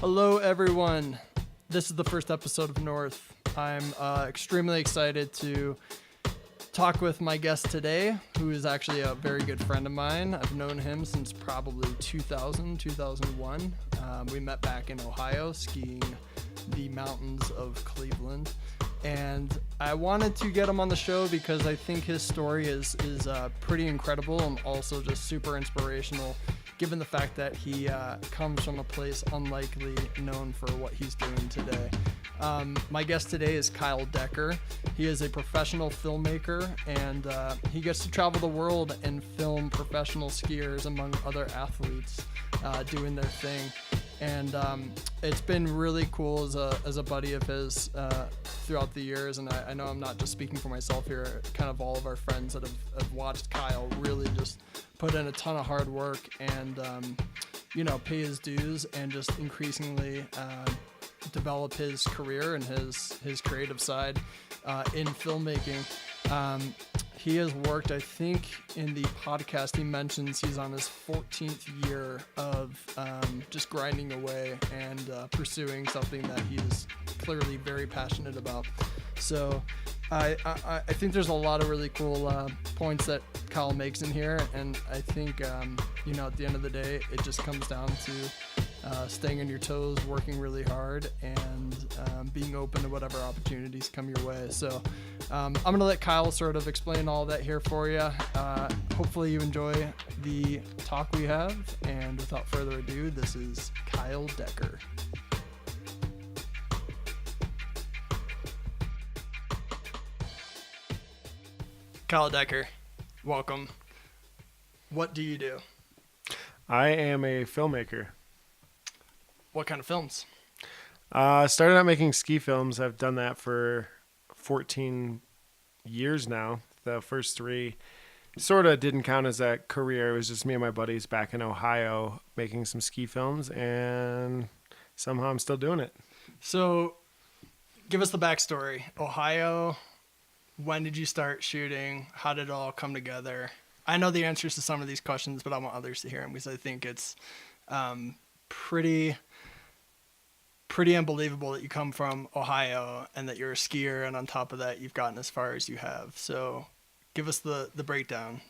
Hello, everyone. This is the first episode of North. I'm extremely excited to talk with my guest today, who is actually a very good friend of mine. I've known him since probably 2001. We met back in Ohio, skiing the mountains of Cleveland. And I wanted to get him on the show because I think his story is pretty incredible and also just super inspirational, given the fact that he comes from a place unlikely known for what he's doing today. My guest today is Kyle Decker. He is a professional filmmaker, and he gets to travel the world and film professional skiers among other athletes doing their thing. And it's been really cool as a buddy of his throughout the years. And I know I'm not just speaking for myself here. Kind of all of our friends that have watched Kyle really just put in a ton of hard work and, pay his dues and just increasingly develop his career and his creative side in filmmaking. He has worked, I think, in the podcast, he mentions he's on his 14th year of just grinding away and pursuing something that he is clearly very passionate about. So I think there's a lot of really cool points that Kyle makes in here. And I think, at the end of the day, it just comes down to staying on your toes, working really hard, and being open to whatever opportunities come your way. So I'm going to let Kyle sort of explain all that here for you. Hopefully you enjoy the talk we have. And without further ado, this is Kyle Decker. Kyle Decker, welcome. What do you do? I am a filmmaker. What kind of films? Started out making ski films. I've done that for 14 years now. The first 3 sort of didn't count as a career. It was just me and my buddies back in Ohio making some ski films, and somehow I'm still doing it. So give us the backstory. Ohio, when did you start shooting? How did it all come together? I know the answers to some of these questions, but I want others to hear them because I think it's pretty unbelievable that you come from Ohio and that you're a skier, and on top of that, you've gotten as far as you have. So give us the breakdown.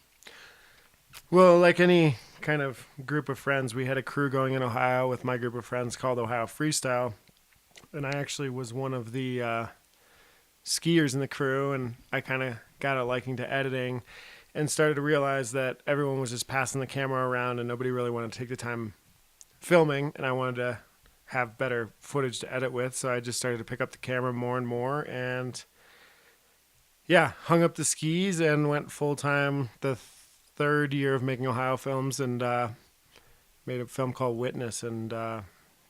Well, like any kind of group of friends, we had a crew going in Ohio with my group of friends called Ohio Freestyle, and I actually was one of the skiers in the crew, and I kind of got a liking to editing and started to realize that everyone was just passing the camera around and nobody really wanted to take the time filming, and I wanted to have better footage to edit with, so I just started to pick up the camera more and more, and hung up the skis and went full-time the 3rd year of making Ohio films, and made a film called Witness, and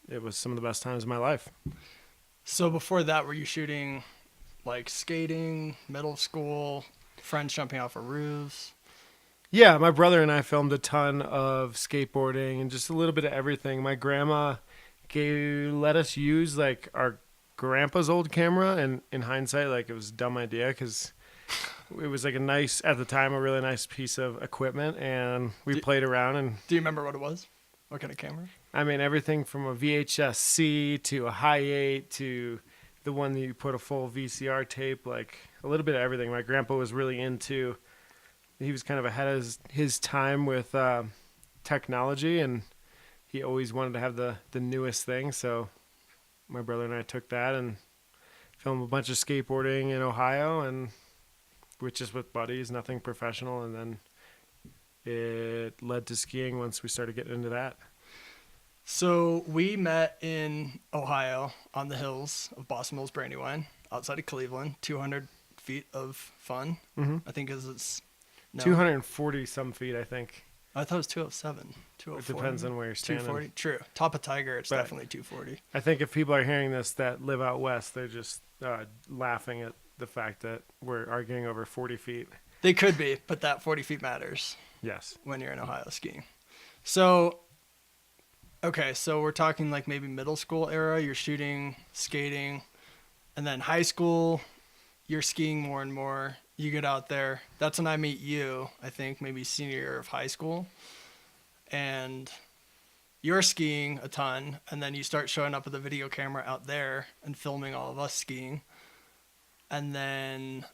it was some of the best times of my life. So before that, were you shooting like skating, middle school, friends jumping off of roofs? Yeah, my brother and I filmed a ton of skateboarding and just a little bit of everything. My grandma let us use like our grandpa's old camera, and in hindsight, like, it was a dumb idea because it was like at the time, a really nice piece of equipment, and we played around. And do you remember what it was? What kind of camera? I mean, everything from a VHS-C to a high 8 to the one that you put a full VCR tape, like a little bit of everything. My grandpa was really into, he was kind of ahead of his time with technology, and he always wanted to have the newest thing. So my brother and I took that and filmed a bunch of skateboarding in Ohio, and just with buddies, nothing professional. And then it led to skiing once we started getting into that. So we met in Ohio on the hills of Boston Mills Brandywine outside of Cleveland, 200 feet of fun. Mm-hmm. I think it's 240 some feet, I think. I thought it was 207, 204. It depends on where you're standing. 240, true. Top of Tiger, it's definitely 240. I think if people are hearing this that live out west, they're just laughing at the fact that we're arguing over 40 feet. They could be, but that 40 feet matters. Yes. When you're in Ohio skiing. So, okay, so we're talking like maybe middle school era, you're shooting, skating, and then high school, you're skiing more and more. You get out there. That's when I meet you, I think, maybe senior year of high school. And you're skiing a ton, and then you start showing up with a video camera out there and filming all of us skiing. And then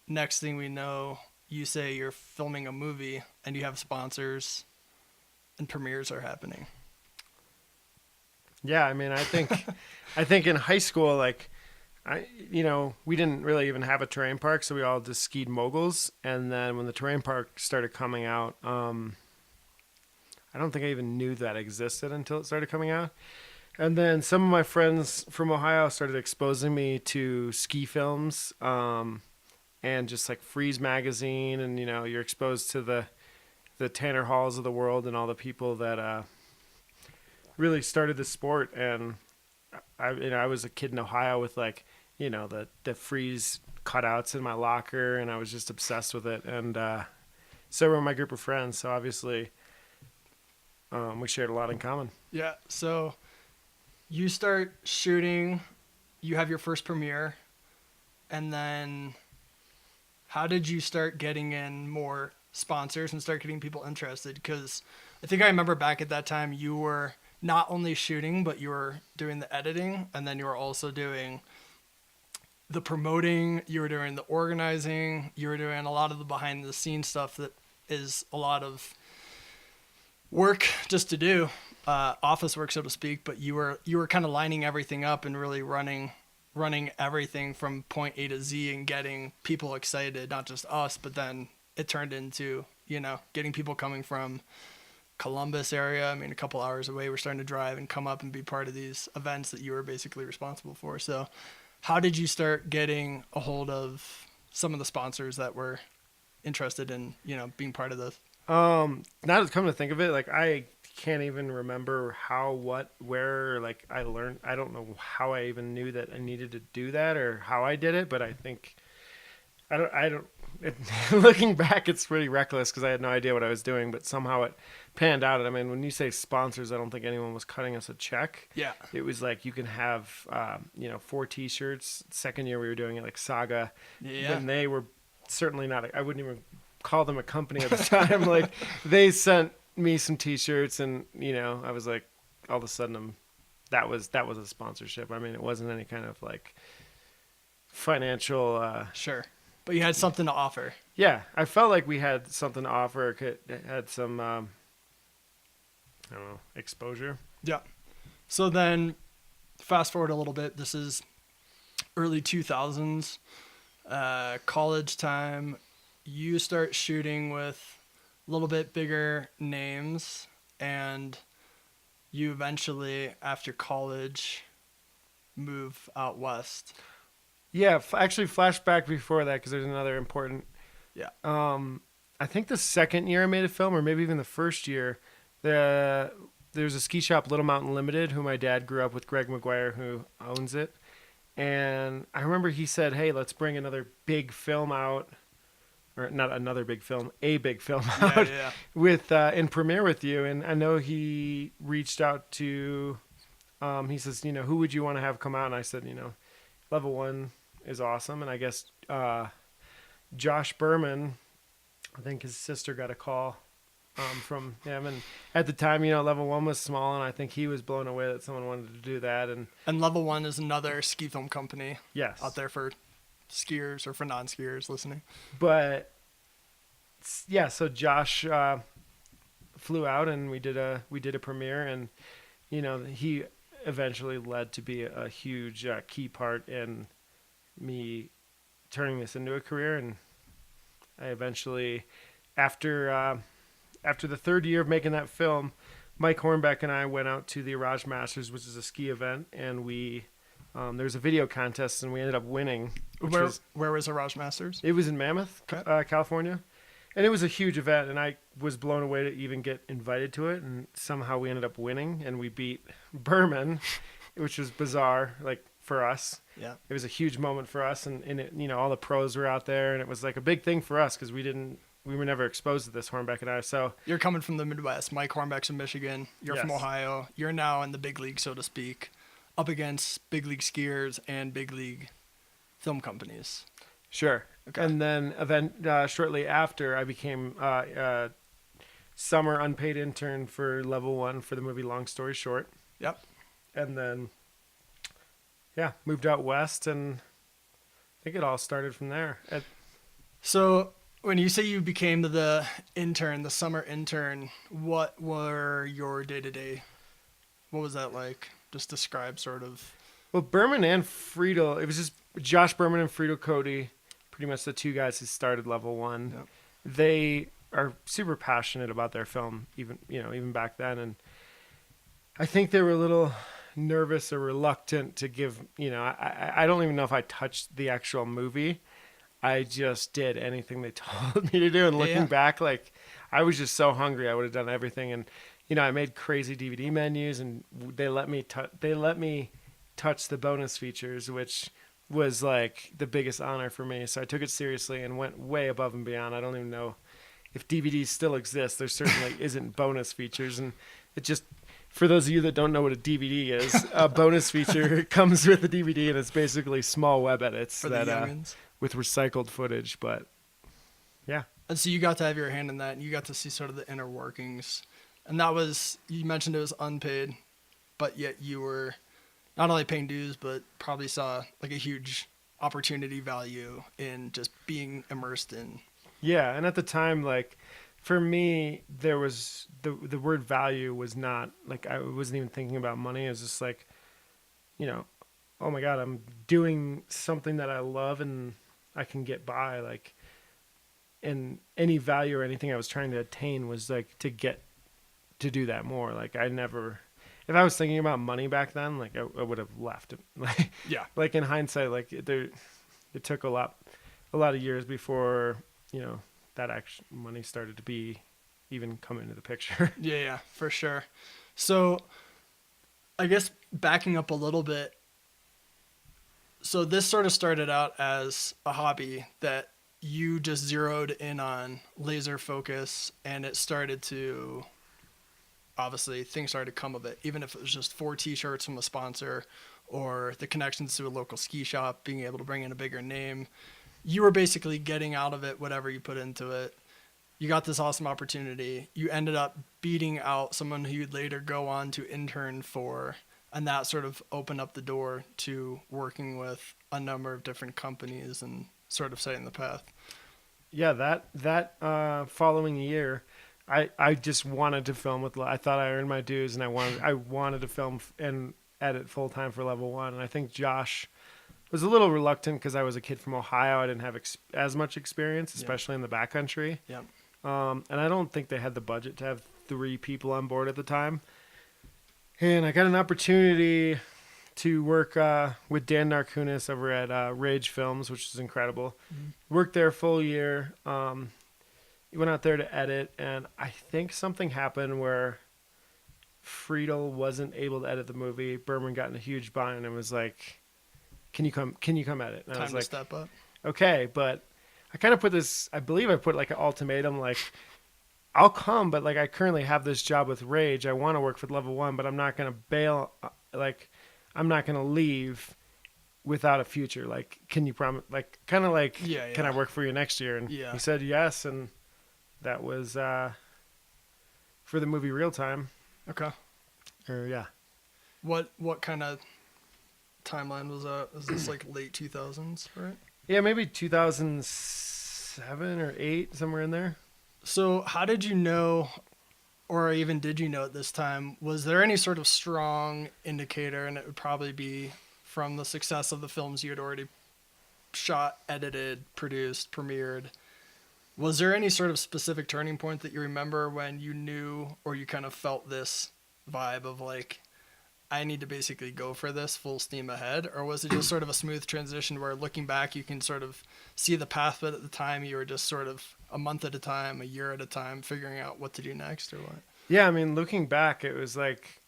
next thing we know, you say you're filming a movie and you have sponsors and premieres are happening. Yeah, I mean, I think in high school, like, we didn't really even have a terrain park, so we all just skied moguls. And then when the terrain park started coming out, I don't think I even knew that existed until it started coming out. And then some of my friends from Ohio started exposing me to ski films, and just like Freeze magazine, and you're exposed to the Tanner Halls of the world and all the people that really started the sport. And I was a kid in Ohio with like the Freeze cutouts in my locker, and I was just obsessed with it. And so were my group of friends. So obviously, we shared a lot in common. Yeah. So you start shooting, you have your first premiere, and then how did you start getting in more sponsors and start getting people interested? Because I think I remember back at that time you were not only shooting, but you were doing the editing, and then you were also doing the promoting, you were doing the organizing, you were doing a lot of the behind the scenes stuff that is a lot of work just to do, office work, so to speak. But you were kind of lining everything up and really running everything from point A to Z and getting people excited, not just us, but then it turned into, getting people coming from Columbus area. I mean, a couple hours away, we're starting to drive and come up and be part of these events that you were basically responsible for. So how did you start getting a hold of some of the sponsors that were interested in, being part of this? Now to come to think of it, like I can't even remember how, what, where, like I learned. I don't know how I even knew that I needed to do that or how I did it, but I think looking back, it's pretty reckless because I had no idea what I was doing, but somehow it panned out. I mean, when you say sponsors, I don't think anyone was cutting us a check. Yeah. It was like you can have, 4 T-shirts. Second year we were doing it like Saga. Yeah. And they were certainly not, I wouldn't even call them a company at the time. Like they sent me some T-shirts, and I was like, all of a sudden that was a sponsorship. I mean, it wasn't any kind of like financial. Sure. But you had something to offer. Yeah, I felt like we had something to offer. Had some, I don't know, exposure. Yeah. So then, fast forward a little bit. This is early 2000s, college time. You start shooting with a little bit bigger names, and you eventually, after college, move out west. Yeah, actually, flashback before that because there's another important. Yeah. I think the second year I made a film, or maybe even the first year, there's a ski shop, Little Mountain Limited, who my dad grew up with, Greg McGuire, who owns it. And I remember he said, "Hey, let's bring another big film out." Or not another big film, a big film out with in premiere with you. And I know he reached out to, he says, who would you want to have come out? And I said, Level 1 is awesome. And I guess Josh Berman, I think his sister got a call from him. And at the time, Level 1 was small, and I think he was blown away that someone wanted to do that. And Level 1 is another ski film company. Yes. Out there for skiers or for non-skiers listening. But yeah, so Josh flew out, and we did a premiere, and he eventually led to be a huge key part in me turning this into a career. And I eventually, after the third year of making that film, Mike Hornbeck and I went out to the Araj Masters, which is a ski event, and we there was a video contest, and we ended up winning. Where was Araj Masters? It was in Mammoth, California. And it was a huge event, and I was blown away to even get invited to it. And somehow we ended up winning, and we beat Berman, which was bizarre, like for us. Yeah, it was a huge moment for us, and it, all the pros were out there, and it was like a big thing for us because we were never exposed to this, Hornbeck and I. So you're coming from the Midwest. Mike Hornbeck's from Michigan. You're from Ohio. You're now in the big league, so to speak, up against big league skiers and big league film companies. Sure. Okay. And then shortly after, I became summer unpaid intern for level 1 for the movie Long Story Short. Yep. And then, yeah, moved out west, and I think it all started from there. So when you say you became the intern, the summer intern, what were your day-to-day? What was that like? Just describe sort of. Well, Berman and Friedel, it was just Josh Berman and Friedel Cody, pretty much the two guys who started level 1. Yep. They are super passionate about their film, even back then. And I think they were a little nervous or reluctant to give, I don't even know if I touched the actual movie. I just did anything they told me to do. And looking back, like, I was just so hungry. I would have done everything. And, I made crazy DVD menus, and they let me touch the bonus features, which was like the biggest honor for me. So I took it seriously and went way above and beyond. I don't even know if DVDs still exist. There certainly isn't bonus features. And it just, for those of you that don't know what a DVD is, a bonus feature comes with a DVD, and it's basically small web edits For the youngins. With recycled footage. But yeah. And so you got to have your hand in that, and you got to see sort of the inner workings. And that was, you mentioned it was unpaid, but yet you were not only paying dues, but probably saw like a huge opportunity value in just being immersed in. Yeah. And at the time, like, for me, there was the word value was not like, I wasn't even thinking about money. It was just like, oh my God, I'm doing something that I love and I can get by. Like, and any value or anything I was trying to attain was like to do that more. Like, I never, if I was thinking about money back then, like, I would have left it. Like, yeah. Like, in hindsight, like, it took a lot of years before, that actual money started to even come into the picture. Yeah, for sure. So I guess backing up a little bit. So this sort of started out as a hobby that you just zeroed in on, laser focus, and it started to, obviously things started to come of it, even if it was just 4 t-shirts from a sponsor or the connections to a local ski shop, being able to bring in a bigger name. You were basically getting out of it whatever you put into it. You got this awesome opportunity. You ended up beating out someone who you'd later go on to intern for, and that sort of opened up the door to working with a number of different companies and sort of setting the path. Yeah, that following year, I just wanted to film I thought I earned my dues, and I wanted to film and edit full time for level 1. And I think Josh was a little reluctant because I was a kid from Ohio. I didn't have as much experience, especially in the backcountry. Yeah. And I don't think they had the budget to have 3 people on board at the time. And I got an opportunity to work with Dan Narkunis over at Rage Films, which is incredible. Mm-hmm. Worked there a full year. Went out there to edit, and I think something happened where Friedel wasn't able to edit the movie. Berman got in a huge bind and was like, Can you come edit? And Time I was to like, step up. Okay, but I kind of put this, I believe I put like an ultimatum, like, I'll come, but like, I currently have this job with Rage. I want to work for level 1, but I'm not going to bail. Like, I'm not going to leave without a future. Like, can you promise, like, kind of like, can I work for you next year? And he said yes. And that was for the movie Real Time. Okay. Yeah. What kind of timeline was that? Was this like late 2000s, right? Yeah, maybe 2007 or 8, somewhere in there. So how did you know, or even did you know at this time, was there any sort of strong indicator, and it would probably be from the success of the films you had already shot, edited, produced, premiered, was there any sort of specific turning point that you remember when you knew, or you kind of felt this vibe of like, I need to basically go for this full steam ahead? Or was it just sort of a smooth transition where looking back, you can sort of see the path, but at the time you were just sort of a month at a time, a year at a time, figuring out what to do next or what? Yeah. I mean, looking back, it was like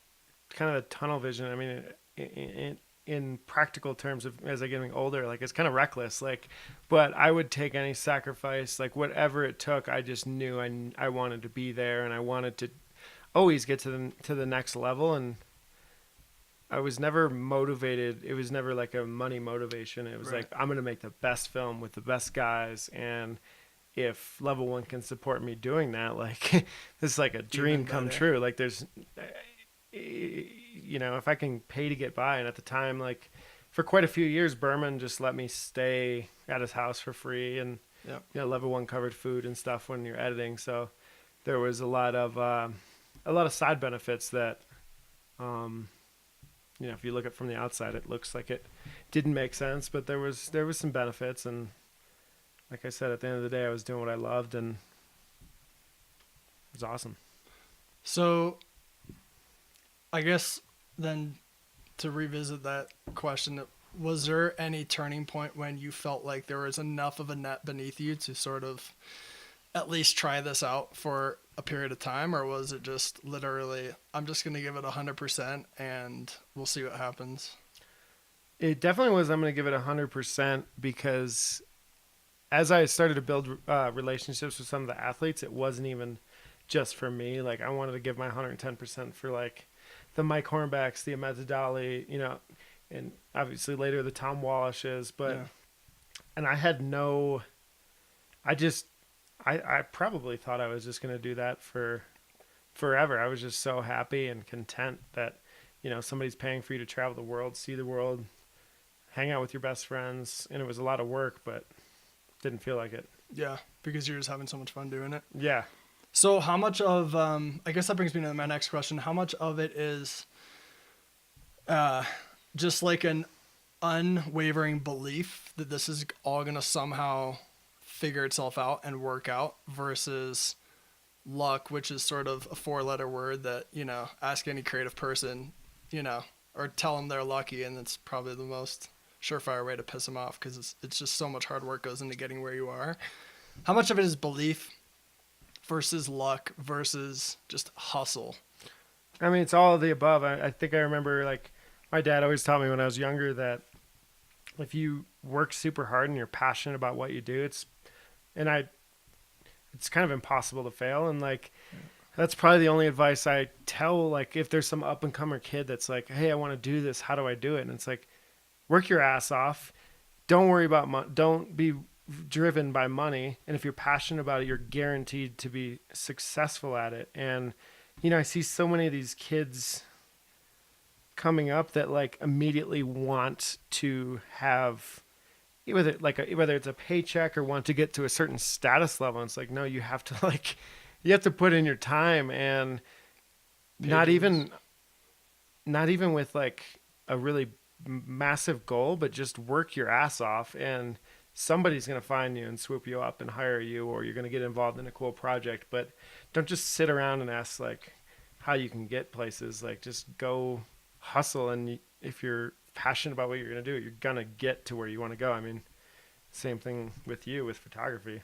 kind of a tunnel vision. I mean, in practical terms of as I getting older, like it's kind of reckless, like, but I would take any sacrifice, like whatever it took. I just knew I wanted to be there, and I wanted to always get to the next level. And I was never motivated. It was never like a money motivation. It was like, I'm going to make the best film with the best guys. And if level one can support me doing that, like this is like a dream come true. Like there's, if I can pay to get by. And at the time, like for quite a few years, Berman just let me stay at his house for free, and level one covered food and stuff when you're editing. So there was a lot of side benefits that, if you look at it from the outside, it looks like it didn't make sense, but there was some benefits. And like I said, at the end of the day, I was doing what I loved, and it was awesome. So I guess then to revisit that question, was there any turning point when you felt like there was enough of a net beneath you to sort of at least try this out for a period of time? Or was it just literally, I'm just going to give it 100% and we'll see what happens? It definitely was, I'm going to give it 100%, because as I started to build relationships with some of the athletes, it wasn't even just for me. Like I wanted to give my 110% for like the Mike Hornbecks, the Ahmed Zadali, and obviously later the Tom Wallishes, and I had I probably thought I was just going to do that for forever. I was just so happy and content that, somebody's paying for you to travel the world, see the world, hang out with your best friends. And it was a lot of work, but didn't feel like it. Yeah. Because you're just having so much fun doing it. Yeah. So how much of, I guess that brings me to my next question. How much of it is just like an unwavering belief that this is all going to somehow figure itself out and work out, versus luck, which is sort of a 4-letter word that, ask any creative person, or tell them they're lucky, and it's probably the most surefire way to piss them off, because it's just so much hard work goes into getting where you are. How much of it is belief versus luck versus just hustle? I mean, it's all of the above. I think I remember, like, my dad always taught me when I was younger that if you work super hard and you're passionate about what you do, it's kind of impossible to fail. And like, that's probably the only advice I tell, like, if there's some up and comer kid that's like, hey, I want to do this, how do I do it? And it's like, work your ass off. Don't worry about don't be driven by money. And if you're passionate about it, you're guaranteed to be successful at it. And, I see so many of these kids coming up that like immediately want to have whether it's a paycheck or want to get to a certain status level. And it's like, no, you have to put in your time, and not even with like a really massive goal, but just work your ass off, and somebody's going to find you and swoop you up and hire you, or you're going to get involved in a cool project. But don't just sit around and ask like how you can get places. Like, just go hustle, and if you're passionate about what you're going to do, you're going to get to where you want to go. I mean, same thing with you with photography.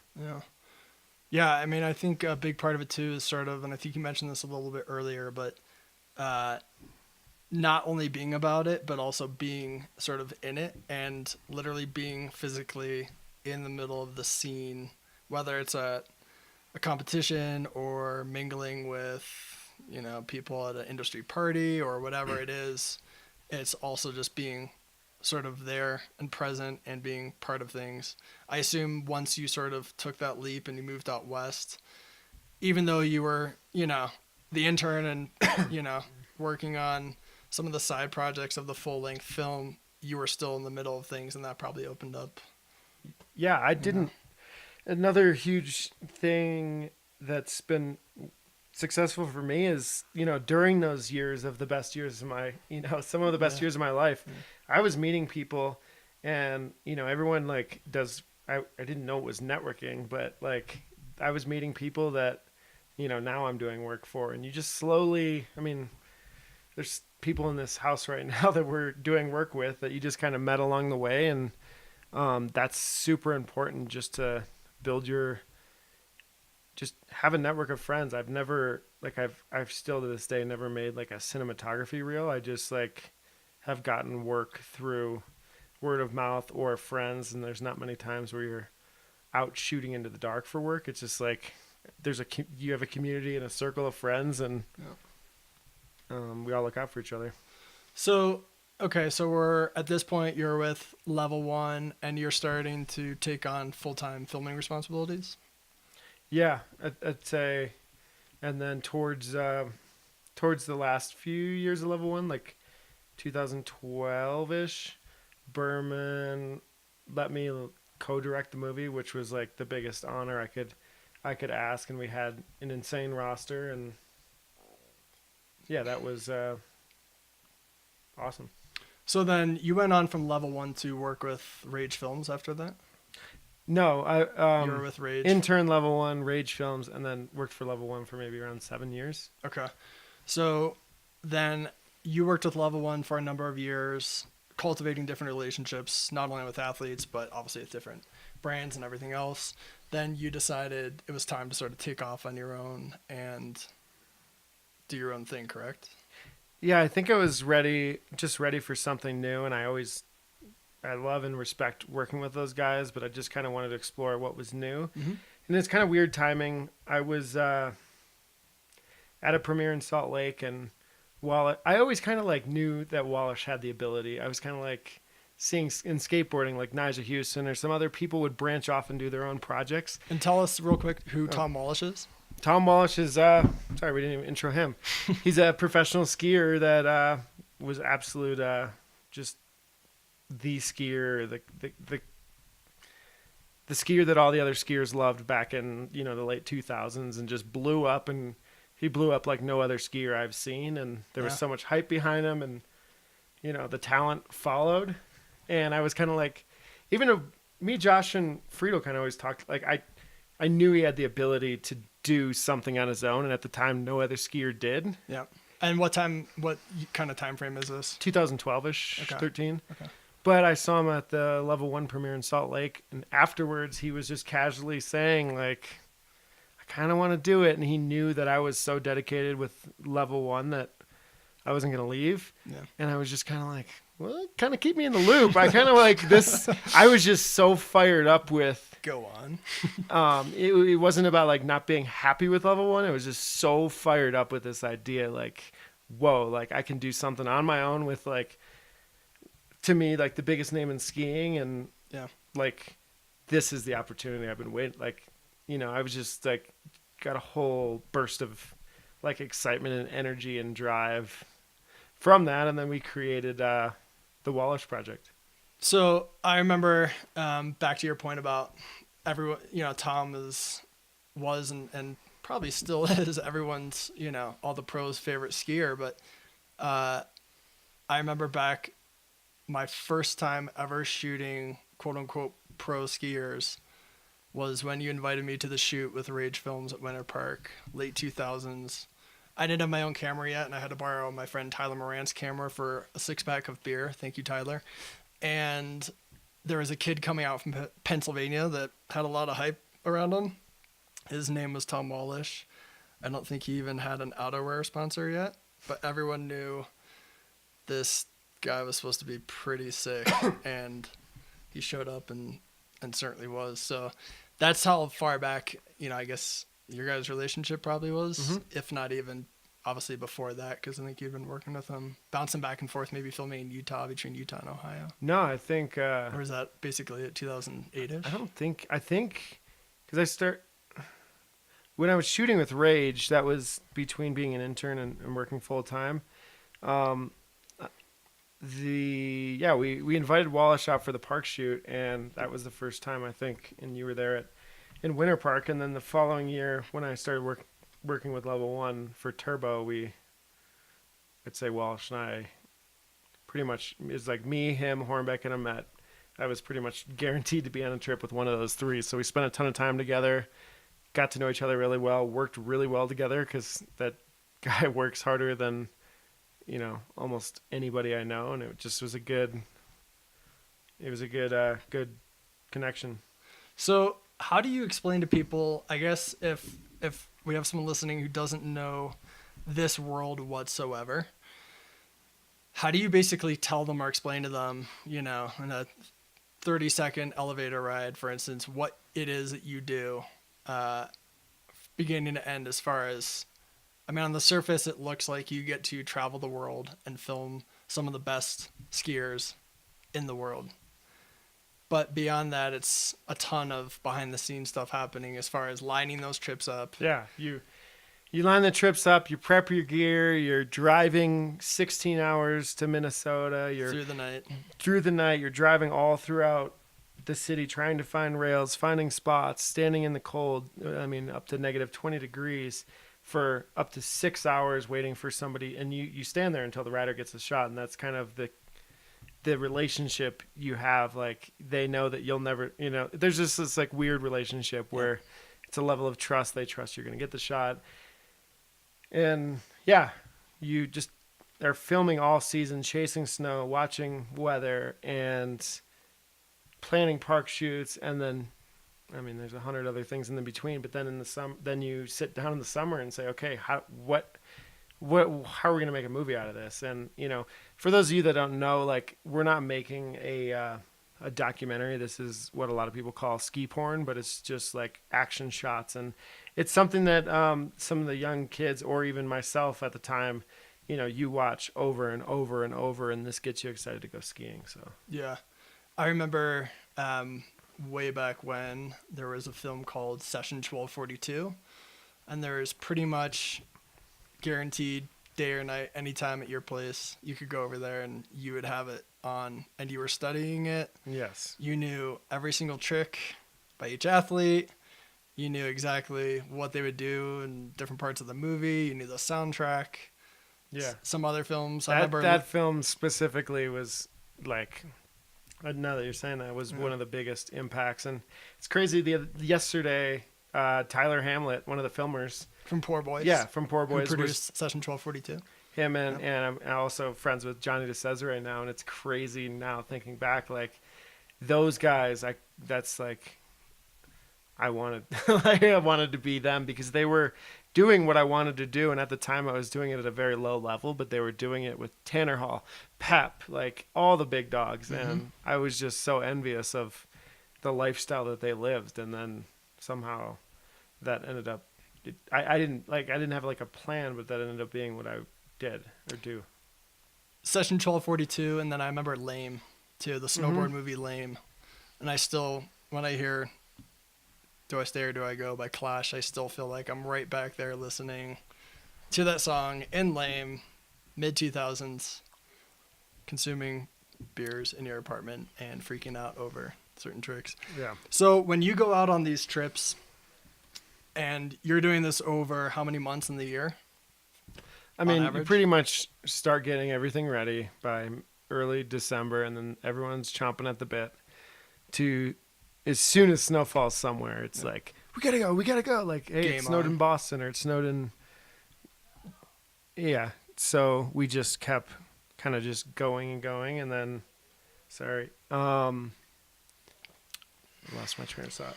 Yeah. I mean, I think a big part of it too is sort of, and I think you mentioned this a little bit earlier, but not only being about it, but also being sort of in it, and literally being physically in the middle of the scene, whether it's a competition or mingling with, people at an industry party or whatever it is. It's also just being sort of there and present and being part of things. I assume once you sort of took that leap and you moved out west, even though you were, the intern and, working on some of the side projects of the full-length film, you were still in the middle of things, and that probably opened up. Yeah, I didn't. Another huge thing that's been successful for me is, during those years of the best years of my, some of the best years of my life, I was meeting people, and, everyone like I didn't know it was networking, but like I was meeting people that, now I'm doing work for, and you just slowly, I mean, there's people in this house right now that we're doing work with that you just kind of met along the way. And that's super important, just to build just have a network of friends. I've still to this day never made like a cinematography reel. I just like have gotten work through word of mouth or friends. And there's not many times where you're out shooting into the dark for work. It's just like, you have a community and a circle of friends, and we all look out for each other. So, okay, so we're at this point, you're with level one, and you're starting to take on full-time filming responsibilities? Yeah, I'd say, and then towards the last few years of level one, like 2012-ish, Berman let me co-direct the movie, which was like the biggest honor I could ask, and we had an insane roster, and yeah, that was awesome. So then you went on from level one to work with Rage Films after that? No, I You were with Rage? intern level one, Rage Films, and then worked for level one for maybe around 7 years. Okay. So then you worked with level one for a number of years, cultivating different relationships, not only with athletes, but obviously with different brands and everything else. Then you decided it was time to sort of take off on your own and do your own thing, correct? Yeah, I think I was ready for something new, and I love and respect working with those guys, but I just kind of wanted to explore what was new. Mm-hmm. And it's kind of weird timing. I was at a premiere in Salt Lake, and I always kind of like knew that Wallisch had the ability. I was kind of like seeing in skateboarding, like Nyjah Huston or some other people would branch off and do their own projects. And tell us real quick who Tom Wallisch is. Tom Wallisch is, sorry, we didn't even intro him. He's a professional skier that was absolute, just the skier, the skier that all the other skiers loved back in, the late 2000s, and just blew up, and he blew up like no other skier I've seen, and there was so much hype behind him, and the talent followed. And I was kind of like, even though me, Josh, and Friedel kind of always talked, like I knew he had the ability to do something on his own, and at the time no other skier did. Yeah. And what kind of time frame is this? 2012ish, Okay. 13. Okay. But I saw him at the level one premiere in Salt Lake, and afterwards he was just casually saying, like, I kind of want to do it. And he knew that I was so dedicated with level one that I wasn't going to leave. Yeah. And I was just kind of like, well, kind of keep me in the loop. I kind of like this. I was just so fired up with. Go on. It wasn't about like not being happy with level one. It was just so fired up with this idea, like, whoa, like I can do something on my own with, like, to me, like the biggest name in skiing, and like this is the opportunity I've been waiting. Like, I was just like got a whole burst of like excitement and energy and drive from that, and then we created the Wallisch project. So I remember, back to your point about everyone, Tom was and probably still is everyone's, all the pros' favorite skier. But I remember back my first time ever shooting quote unquote pro skiers was when you invited me to the shoot with Rage Films at Winter Park, late 2000s. I didn't have my own camera yet, and I had to borrow my friend Tyler Moran's camera for a 6-pack of beer. Thank you, Tyler. And there was a kid coming out from Pennsylvania that had a lot of hype around him. His name was Tom Wallisch. I don't think he even had an outerwear sponsor yet, but everyone knew this guy was supposed to be pretty sick, and he showed up and certainly was. So that's how far back, I guess your guys' relationship probably was, if not even obviously before that, because I think you've been working with him, bouncing back and forth, maybe filming in Utah, between Utah and Ohio. No, I think... or is that basically at 2008-ish? I think, because when I was shooting with Rage, that was between being an intern and working full time. We invited Wallisch out for the park shoot, and that was the first time, I think, and you were there in Winter Park. And then the following year, when I started working with level one for Turbo, I'd say Wallisch and I pretty much, is like me, him, Hornbeck, and Ahmet. I was pretty much guaranteed to be on a trip with one of those three. So we spent a ton of time together, got to know each other really well, worked really well together, because that guy works harder than almost anybody I know, and it just was a good connection. So how do you explain to people, I guess, if we have someone listening who doesn't know this world whatsoever, how do you basically tell them or explain to them, in a 30-second elevator ride, for instance, what it is that you do, beginning to end, as far as, on the surface, it looks like you get to travel the world and film some of the best skiers in the world. But beyond that, it's a ton of behind the scenes stuff happening as far as lining those trips up. Yeah, you line the trips up, you prep your gear, you're driving 16 hours to Minnesota, you're Through the night, you're driving all throughout the city trying to find rails, finding spots, standing in the cold, I mean up to negative 20 degrees for up to 6 hours waiting for somebody, and you stand there until the rider gets a shot, and that's kind of the relationship you have. Like, they know that you'll never, there's just this like weird relationship where it's a level of trust. They trust you're going to get the shot. And yeah, you just are filming all season, chasing snow, watching weather, and planning park shoots. And then, I mean, there's 100 other things in the between, but then in the summer, then you sit down in the summer and say, okay, how are we going to make a movie out of this? And, for those of you that don't know, like, we're not making a documentary. This is what a lot of people call ski porn, but it's just like action shots. And it's something that some of the young kids, or even myself at the time, you watch over and over and over, and this gets you excited to go skiing. So yeah, I remember way back when there was a film called Session 1242, and there was pretty much guaranteed day or night, anytime at your place, you could go over there and you would have it on, and you were studying it. Yes. You knew every single trick by each athlete. You knew exactly what they would do in different parts of the movie. You knew the soundtrack. Yeah. Some other films. I remember that film specifically was like, now that you're saying that, was one of the biggest impacts. And it's crazy. Yesterday, Tyler Hamlet, one of the filmers from Poor Boys. Yeah, from Poor Boys. Who produced Session 1242. Him and I'm also friends with Johnny DeCesare right now, and it's crazy now thinking back, like, those guys, that's like, I wanted I wanted to be them, because they were doing what I wanted to do, and at the time I was doing it at a very low level, but they were doing it with Tanner Hall, Pep, like all the big dogs, and I was just so envious of the lifestyle that they lived. And then somehow that ended up, I didn't have like a plan, but that ended up being what I did or do. Session 1242, and then I remember Lame too, the snowboard movie Lame, and I still, when I hear Do I Stay or Do I Go by Clash, I still feel like I'm right back there listening to that song in Lame, mid-2000s, consuming beers in your apartment and freaking out over certain tricks. Yeah. So when you go out on these trips, and you're doing this over how many months in the year? I mean, you pretty much start getting everything ready by early December, and then everyone's chomping at the bit to, as soon as snow falls somewhere, it's like, we gotta go. Like, hey, it snowed in Boston, or it snowed in. Yeah. So we just kept kind of just going and going, and then, I lost my train of thought.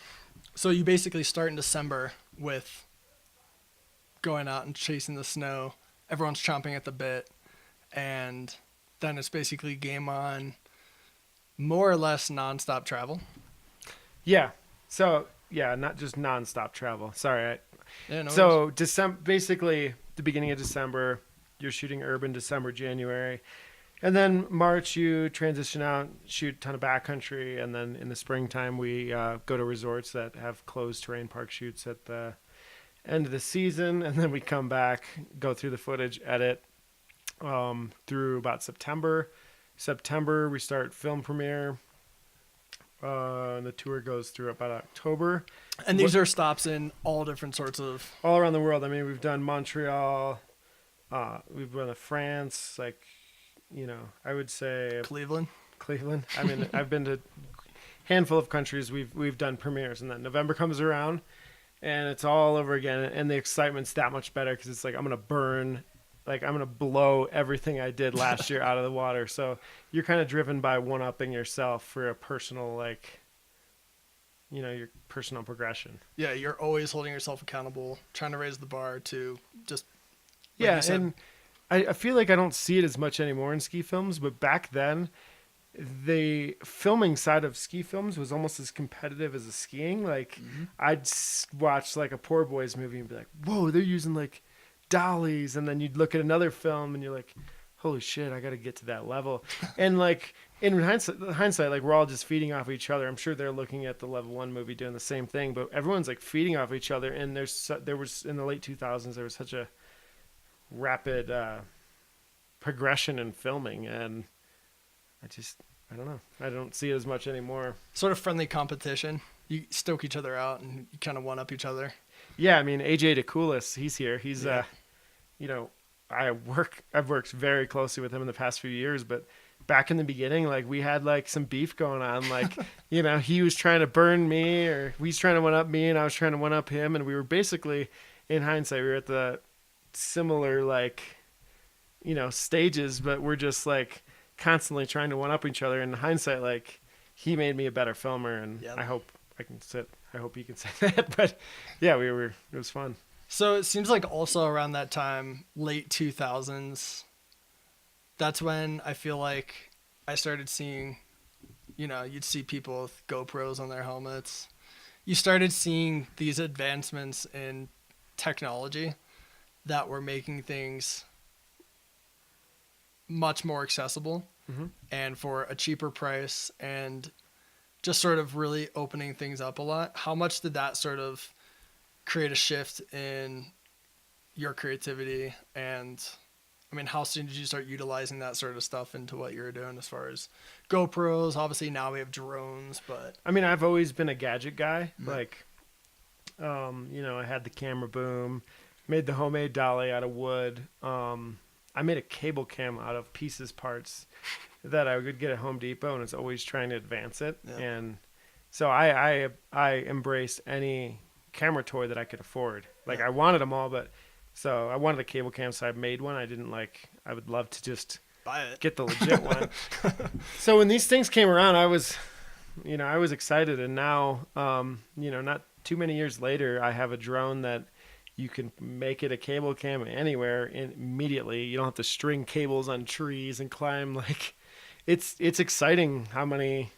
So you basically start in December with going out and chasing the snow. Everyone's chomping at the bit, and then it's basically game on, more or less nonstop travel. Yeah. So yeah, not just nonstop travel. Sorry. No December, basically the beginning of December, you're shooting urban. December, January, and then March you transition out, shoot a ton of backcountry, and then in the springtime we go to resorts that have closed terrain park shoots at the end of the season, and then we come back, go through the footage, edit through about September. We start film premiere. And the tour goes through about October. And these are stops in all different sorts of... all around the world. I mean, we've done Montreal. We've been to France. Like, I would say... Cleveland. I mean, I've been to a handful of countries. We've done premieres. And then November comes around, and it's all over again. And the excitement's that much better, because it's like, I'm going to blow everything I did last year out of the water. So you're kind of driven by one-upping yourself for a personal, your personal progression. Yeah, you're always holding yourself accountable, trying to raise the bar to just... Yeah, and I feel like I don't see it as much anymore in ski films, but back then, the filming side of ski films was almost as competitive as the skiing. Like, I'd watch, like, a Poor Boys movie and be like, whoa, they're using, like, dollies, and then you'd look at another film and you're like, holy shit, I got to get to that level. And like in hindsight, like we're all just feeding off each other. I'm sure they're looking at the level 1 movie doing the same thing, but everyone's like feeding off each other. And there was in the late 2000s, there was such a rapid progression in filming. And I don't know. I don't see it as much anymore. Sort of friendly competition. You stoke each other out and you kind of one up each other. Yeah. I mean, AJ DeCoulis, he's here. He's, you know, I've worked very closely with him in the past few years, but back in the beginning, like we had like some beef going on, like, you know, he was trying to burn me or he's trying to one up me and I was trying to one up him. And we were basically, in hindsight, we were at the similar, like, you know, stages, but we're just like constantly trying to one up each other. In hindsight, like he made me a better filmer and I hope he can say that, but yeah, it was fun. So it seems like also around that time, late 2000s, that's when I feel like I started seeing, you know, you'd see people with GoPros on their helmets. You started seeing these advancements in technology that were making things much more accessible and for a cheaper price and just sort of really opening things up a lot. How much did that sort of create a shift in your creativity? And I mean, how soon did you start utilizing that sort of stuff into what you're doing as far as GoPros? Obviously now we have drones, but I mean, I've always been a gadget guy. Like, you know, I had the camera boom, made the homemade dolly out of wood. I made a cable cam out of parts that I would get at Home Depot and was always trying to advance it. Yeah. And so I embraced any camera toy that I could afford. Like I wanted them all, but so I wanted a cable cam, so I made one. I would love to just buy it, get the legit one. So when these things came around, I was excited. And now, you know, not too many years later, I have a drone that you can make it a cable cam anywhere immediately. You don't have to string cables on trees and climb. Like it's exciting how many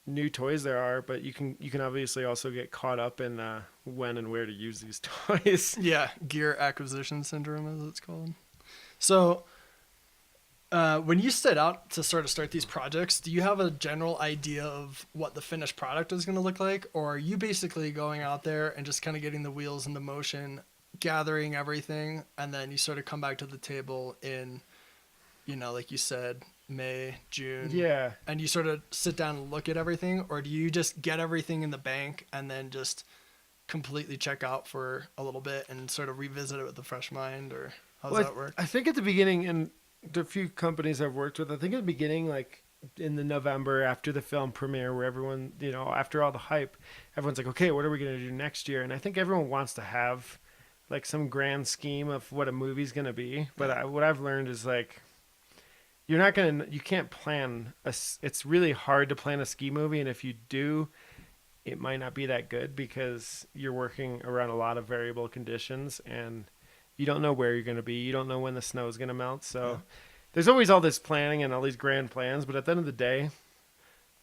new toys there are, but you can obviously also get caught up in when and where to use these toys. Yeah, gear acquisition syndrome, as it's called. So when you set out to sort of start these projects, do you have a general idea of what the finished product is going to look like? Or are you basically going out there and just kind of getting the wheels into motion, gathering everything, and then you sort of come back to the table in, you know, like you said, May, June. Yeah. And you sort of sit down and look at everything? Or do you just get everything in the bank and then just completely check out for a little bit and sort of revisit it with a fresh mind? Or how does that work? I think at the beginning, and the few companies I've worked with, I think at the beginning, like in the November after the film premiere, where everyone, you know, after all the hype, everyone's like, okay, what are we going to do next year? And I think everyone wants to have like some grand scheme of what a movie's going to be. But what I've learned is like, you can't plan it's really hard to plan a ski movie. And if you do, it might not be that good because you're working around a lot of variable conditions and you don't know where you're going to be. You don't know when the snow is going to melt. So there's always all this planning and all these grand plans. But at the end of the day,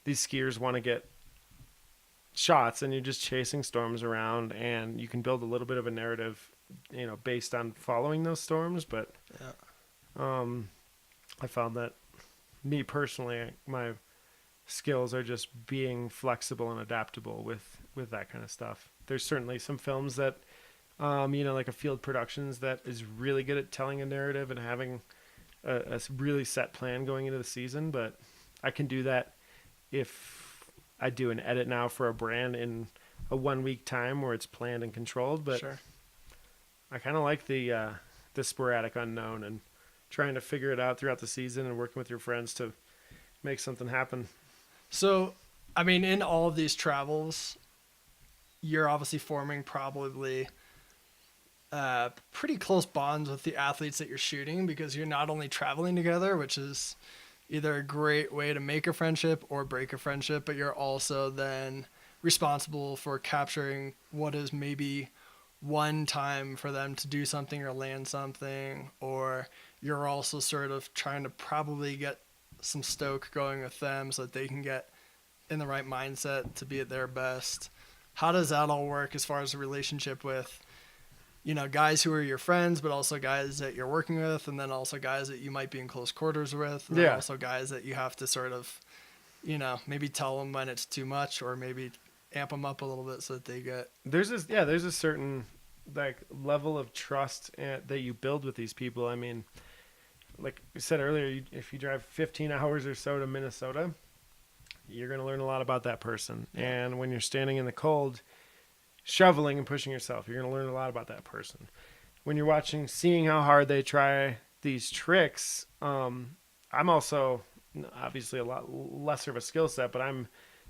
these skiers want to get shots and you're just chasing storms around, and you can build a little bit of a narrative, you know, based on following those storms. But I found that me personally, my skills are just being flexible and adaptable with that kind of stuff. There's certainly some films that, you know, like a Field Productions that is really good at telling a narrative and having a really set plan going into the season. But I can do that if I do an edit now for a brand in a 1 week time where it's planned and controlled. But sure. I kind of like the sporadic unknown and trying to figure it out throughout the season and working with your friends to make something happen. So, I mean, in all of these travels, you're obviously forming probably pretty close bonds with the athletes that you're shooting, because you're not only traveling together, which is either a great way to make a friendship or break a friendship, but you're also then responsible for capturing what is maybe one time for them to do something or land something, or you're also sort of trying to probably get some stoke going with them so that they can get in the right mindset to be at their best. How does that all work as far as the relationship with, guys who are your friends, but also guys that you're working with, and then also guys that you might be in close quarters with, and then also guys that you have to sort of, maybe tell them when it's too much, or maybe amp them up a little bit so that they get. There's a certain like level of trust that you build with these people. I mean, like we said earlier, if you drive 15 hours or so to Minnesota, you're going to learn a lot about that person. And when you're standing in the cold, shoveling and pushing yourself, you're going to learn a lot about that person. When you're seeing how hard they try these tricks, I'm also obviously a lot lesser of a skill set, but I'm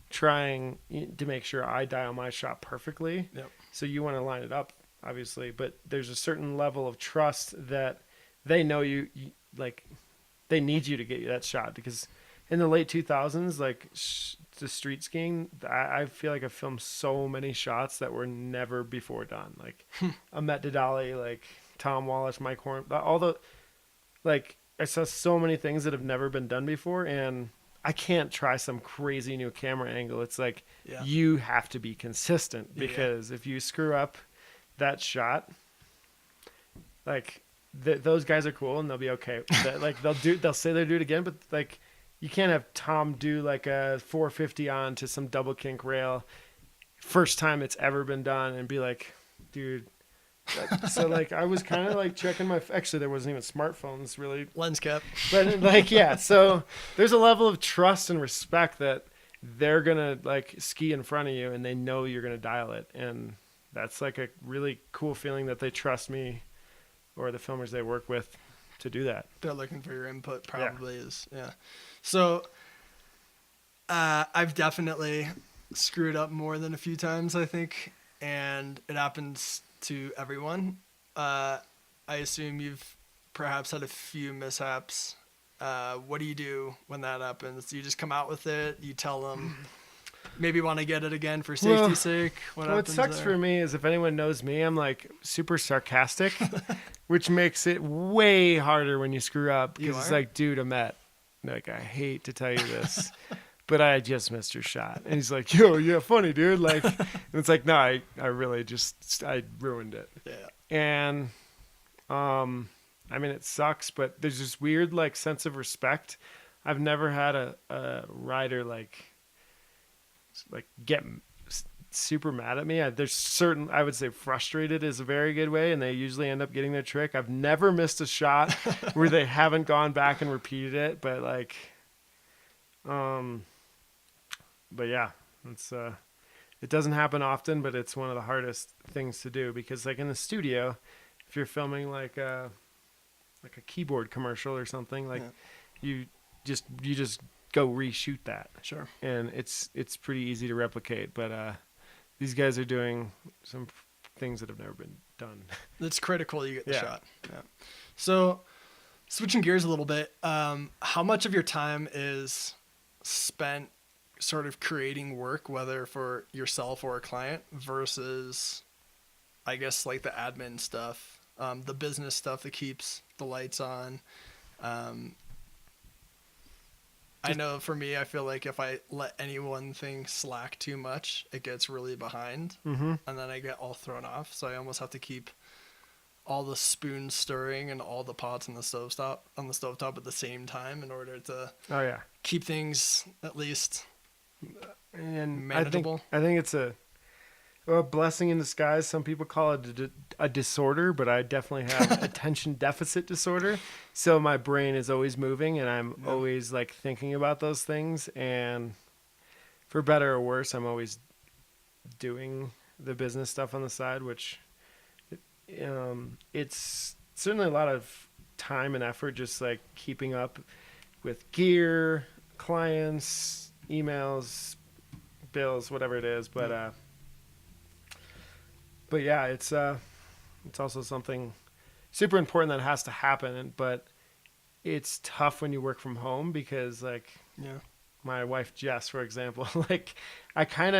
trying to make sure I dial my shot perfectly. Yep. So you want to line it up, obviously, but there's a certain level of trust that they know you like, they need you to get you that shot, because in the late 2000s, like the street skiing, I feel like I filmed so many shots that were never before done. Like Ahmet Dadali, like Tom Wallisch, Mike Hornbeck, I saw so many things that have never been done before, and I can't try some crazy new camera angle. It's like you have to be consistent, because if you screw up that shot, like those guys are cool and they'll be okay. Like they'll say they'll do it again, but like you can't have Tom do like a 450 on to some double kink rail first time it's ever been done and be like, dude. So like I was kind of like checking actually there wasn't even smartphones really, lens cap, but like so there's a level of trust and respect that they're gonna like ski in front of you and they know you're gonna dial it, and that's like a really cool feeling that they trust me or the filmers they work with to do that. They're looking for your input probably. So I've definitely screwed up more than a few times, I think, and it happens to everyone. I assume you've perhaps had a few mishaps. What do you do when that happens? Do you just come out with it? You tell them maybe want to get it again for safety's sake? What sucks for me is if anyone knows me, I'm like super sarcastic, which makes it way harder when you screw up, because it's like, dude, Ahmet, like, I hate to tell you this, but I just missed your shot. And he's like, yo, yeah, funny, dude. Like, and it's like, no, I really I ruined it. Yeah. And, I mean, it sucks, but there's this weird, like, sense of respect. I've never had a rider, like get super mad at me. I would say frustrated is a very good way, and they usually end up getting their trick. I've never missed a shot where they haven't gone back and repeated it, but like, but yeah, it's, it doesn't happen often, but it's one of the hardest things to do, because like in the studio, if you're filming like a keyboard commercial or something, like you just go reshoot that. Sure. And it's pretty easy to replicate, but these guys are doing some things that have never been done. It's critical you get the shot. Yeah. So switching gears a little bit, how much of your time is spent sort of creating work, whether for yourself or a client, versus I guess like the admin stuff, the business stuff that keeps the lights on? I know for me, I feel like if I let any one thing slack too much, it gets really behind, and then I get all thrown off. So I almost have to keep all the spoons stirring and all the pots on the stovetop at the same time in order to keep things at least manageable. I think it's a blessing in disguise. Some people call it a disorder, but I definitely have attention deficit disorder. So my brain is always moving, and I'm always like thinking about those things. And for better or worse, I'm always doing the business stuff on the side, which it's certainly a lot of time and effort, just like keeping up with gear, clients, emails, bills, whatever it is. But yeah, it's also something super important that has to happen. But it's tough when you work from home, because like my wife Jess, for example, like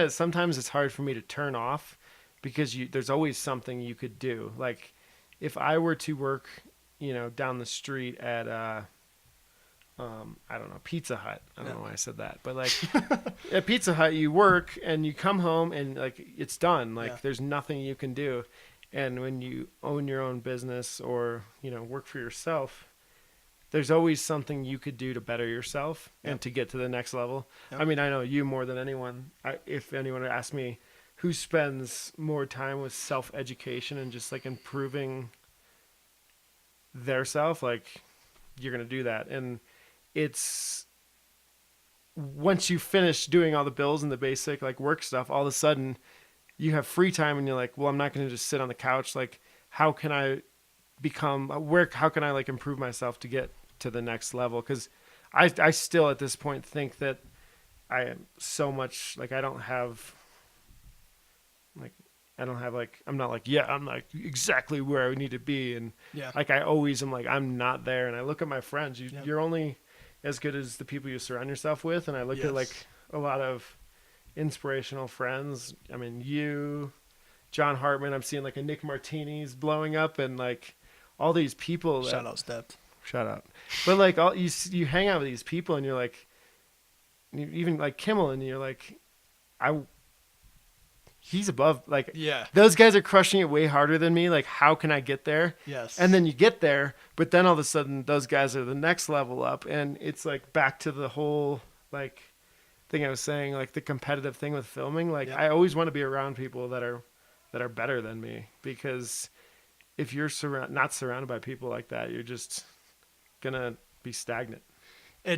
sometimes it's hard for me to turn off, because there's always something you could do. Like if I were to work, down the street at I don't know, Pizza Hut. I don't know why I said that, but like at Pizza Hut, you work and you come home and like it's done. Like there's nothing you can do. And when you own your own business or, work for yourself, there's always something you could do to better yourself and to get to the next level. Yep. I mean, I know you more than anyone. If anyone would ask me who spends more time with self-education and just like improving their self, like you're going to do that. And it's once you finish doing all the bills and the basic like work stuff, all of a sudden you have free time and you're like, well, I'm not going to just sit on the couch. Like, how can I how can I like improve myself to get to the next level? Cause I still at this point think that I am so much like, I'm not like, I'm like exactly where I need to be. And like, I always am like, I'm not there. And I look at my friends, you're only as good as the people you surround yourself with. And I look at like a lot of inspirational friends. I mean, you, John Hartman, I'm seeing like a Nick Martini's blowing up and like all these people. Shout out Stepped. Shout out. But like all you hang out with these people and you're like, even like Kimmel and you're like, he's above, like, those guys are crushing it way harder than me. Like, how can I get there? Yes. And then you get there, but then all of a sudden those guys are the next level up. And it's like back to the whole, like, thing I was saying, like the competitive thing with filming. Like, I always want to be around people that are better than me, because if you're not surrounded by people like that, you're just gonna be stagnant. I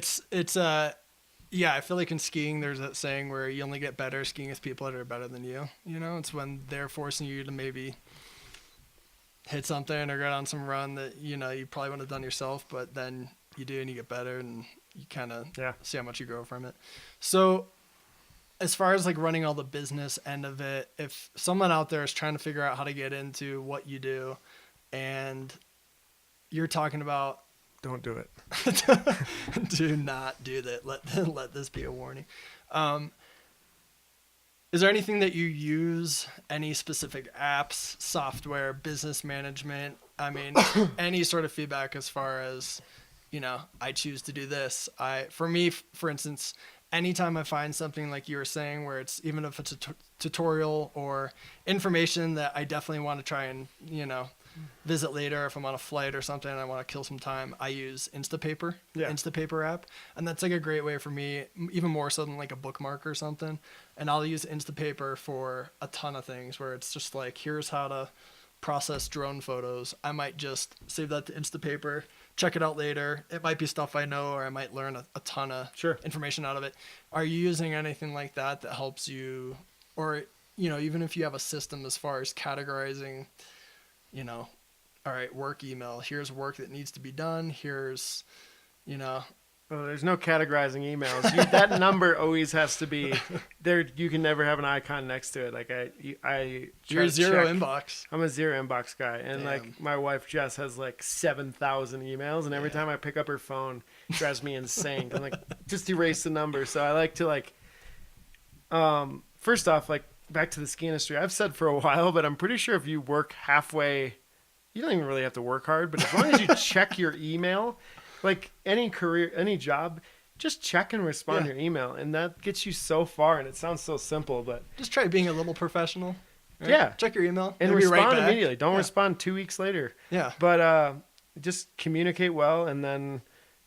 feel like in skiing, there's that saying where you only get better skiing with people that are better than you. It's when they're forcing you to maybe hit something or go on some run that, you probably wouldn't have done yourself, but then you do and you get better and you kind of see how much you grow from it. So as far as like running all the business end of it, if someone out there is trying to figure out how to get into what you do and you're talking about, don't do it. Do not do that. Let this be a warning. Is there anything that you use, any specific apps, software, business management? I mean, any sort of feedback as far as, I choose to do this. For me, for instance, anytime I find something like you were saying, where it's, even if it's a tutorial or information that I definitely want to try and, visit later, if I'm on a flight or something and I want to kill some time, I use Instapaper app. And that's like a great way for me, even more so than like a bookmark or something. And I'll use Instapaper for a ton of things, where it's just like, here's how to process drone photos. I might just save that to Instapaper, check it out later. It might be stuff I know, or I might learn a ton of information out of it. Are you using anything like that helps you, or, even if you have a system as far as categorizing, all right, work email, here's work that needs to be done, here's, Well, there's no categorizing emails. That number always has to be there. You can never have an icon next to it. Like you're a zero inbox. I'm a zero inbox guy. And like my wife Jess has like 7,000 emails, and every time I pick up her phone, it drives me insane. I'm like, just erase the number. So I like to like, first off, like, back to the ski industry, I've said for a while, but I'm pretty sure if you work halfway, you don't even really have to work hard, but as long as you check your email, like any career, any job, just check and respond to your email. And that gets you so far. And it sounds so simple, but just try being a little professional. Right? Yeah. Check your email and respond immediately. Don't respond 2 weeks later. Yeah. But just communicate well. And then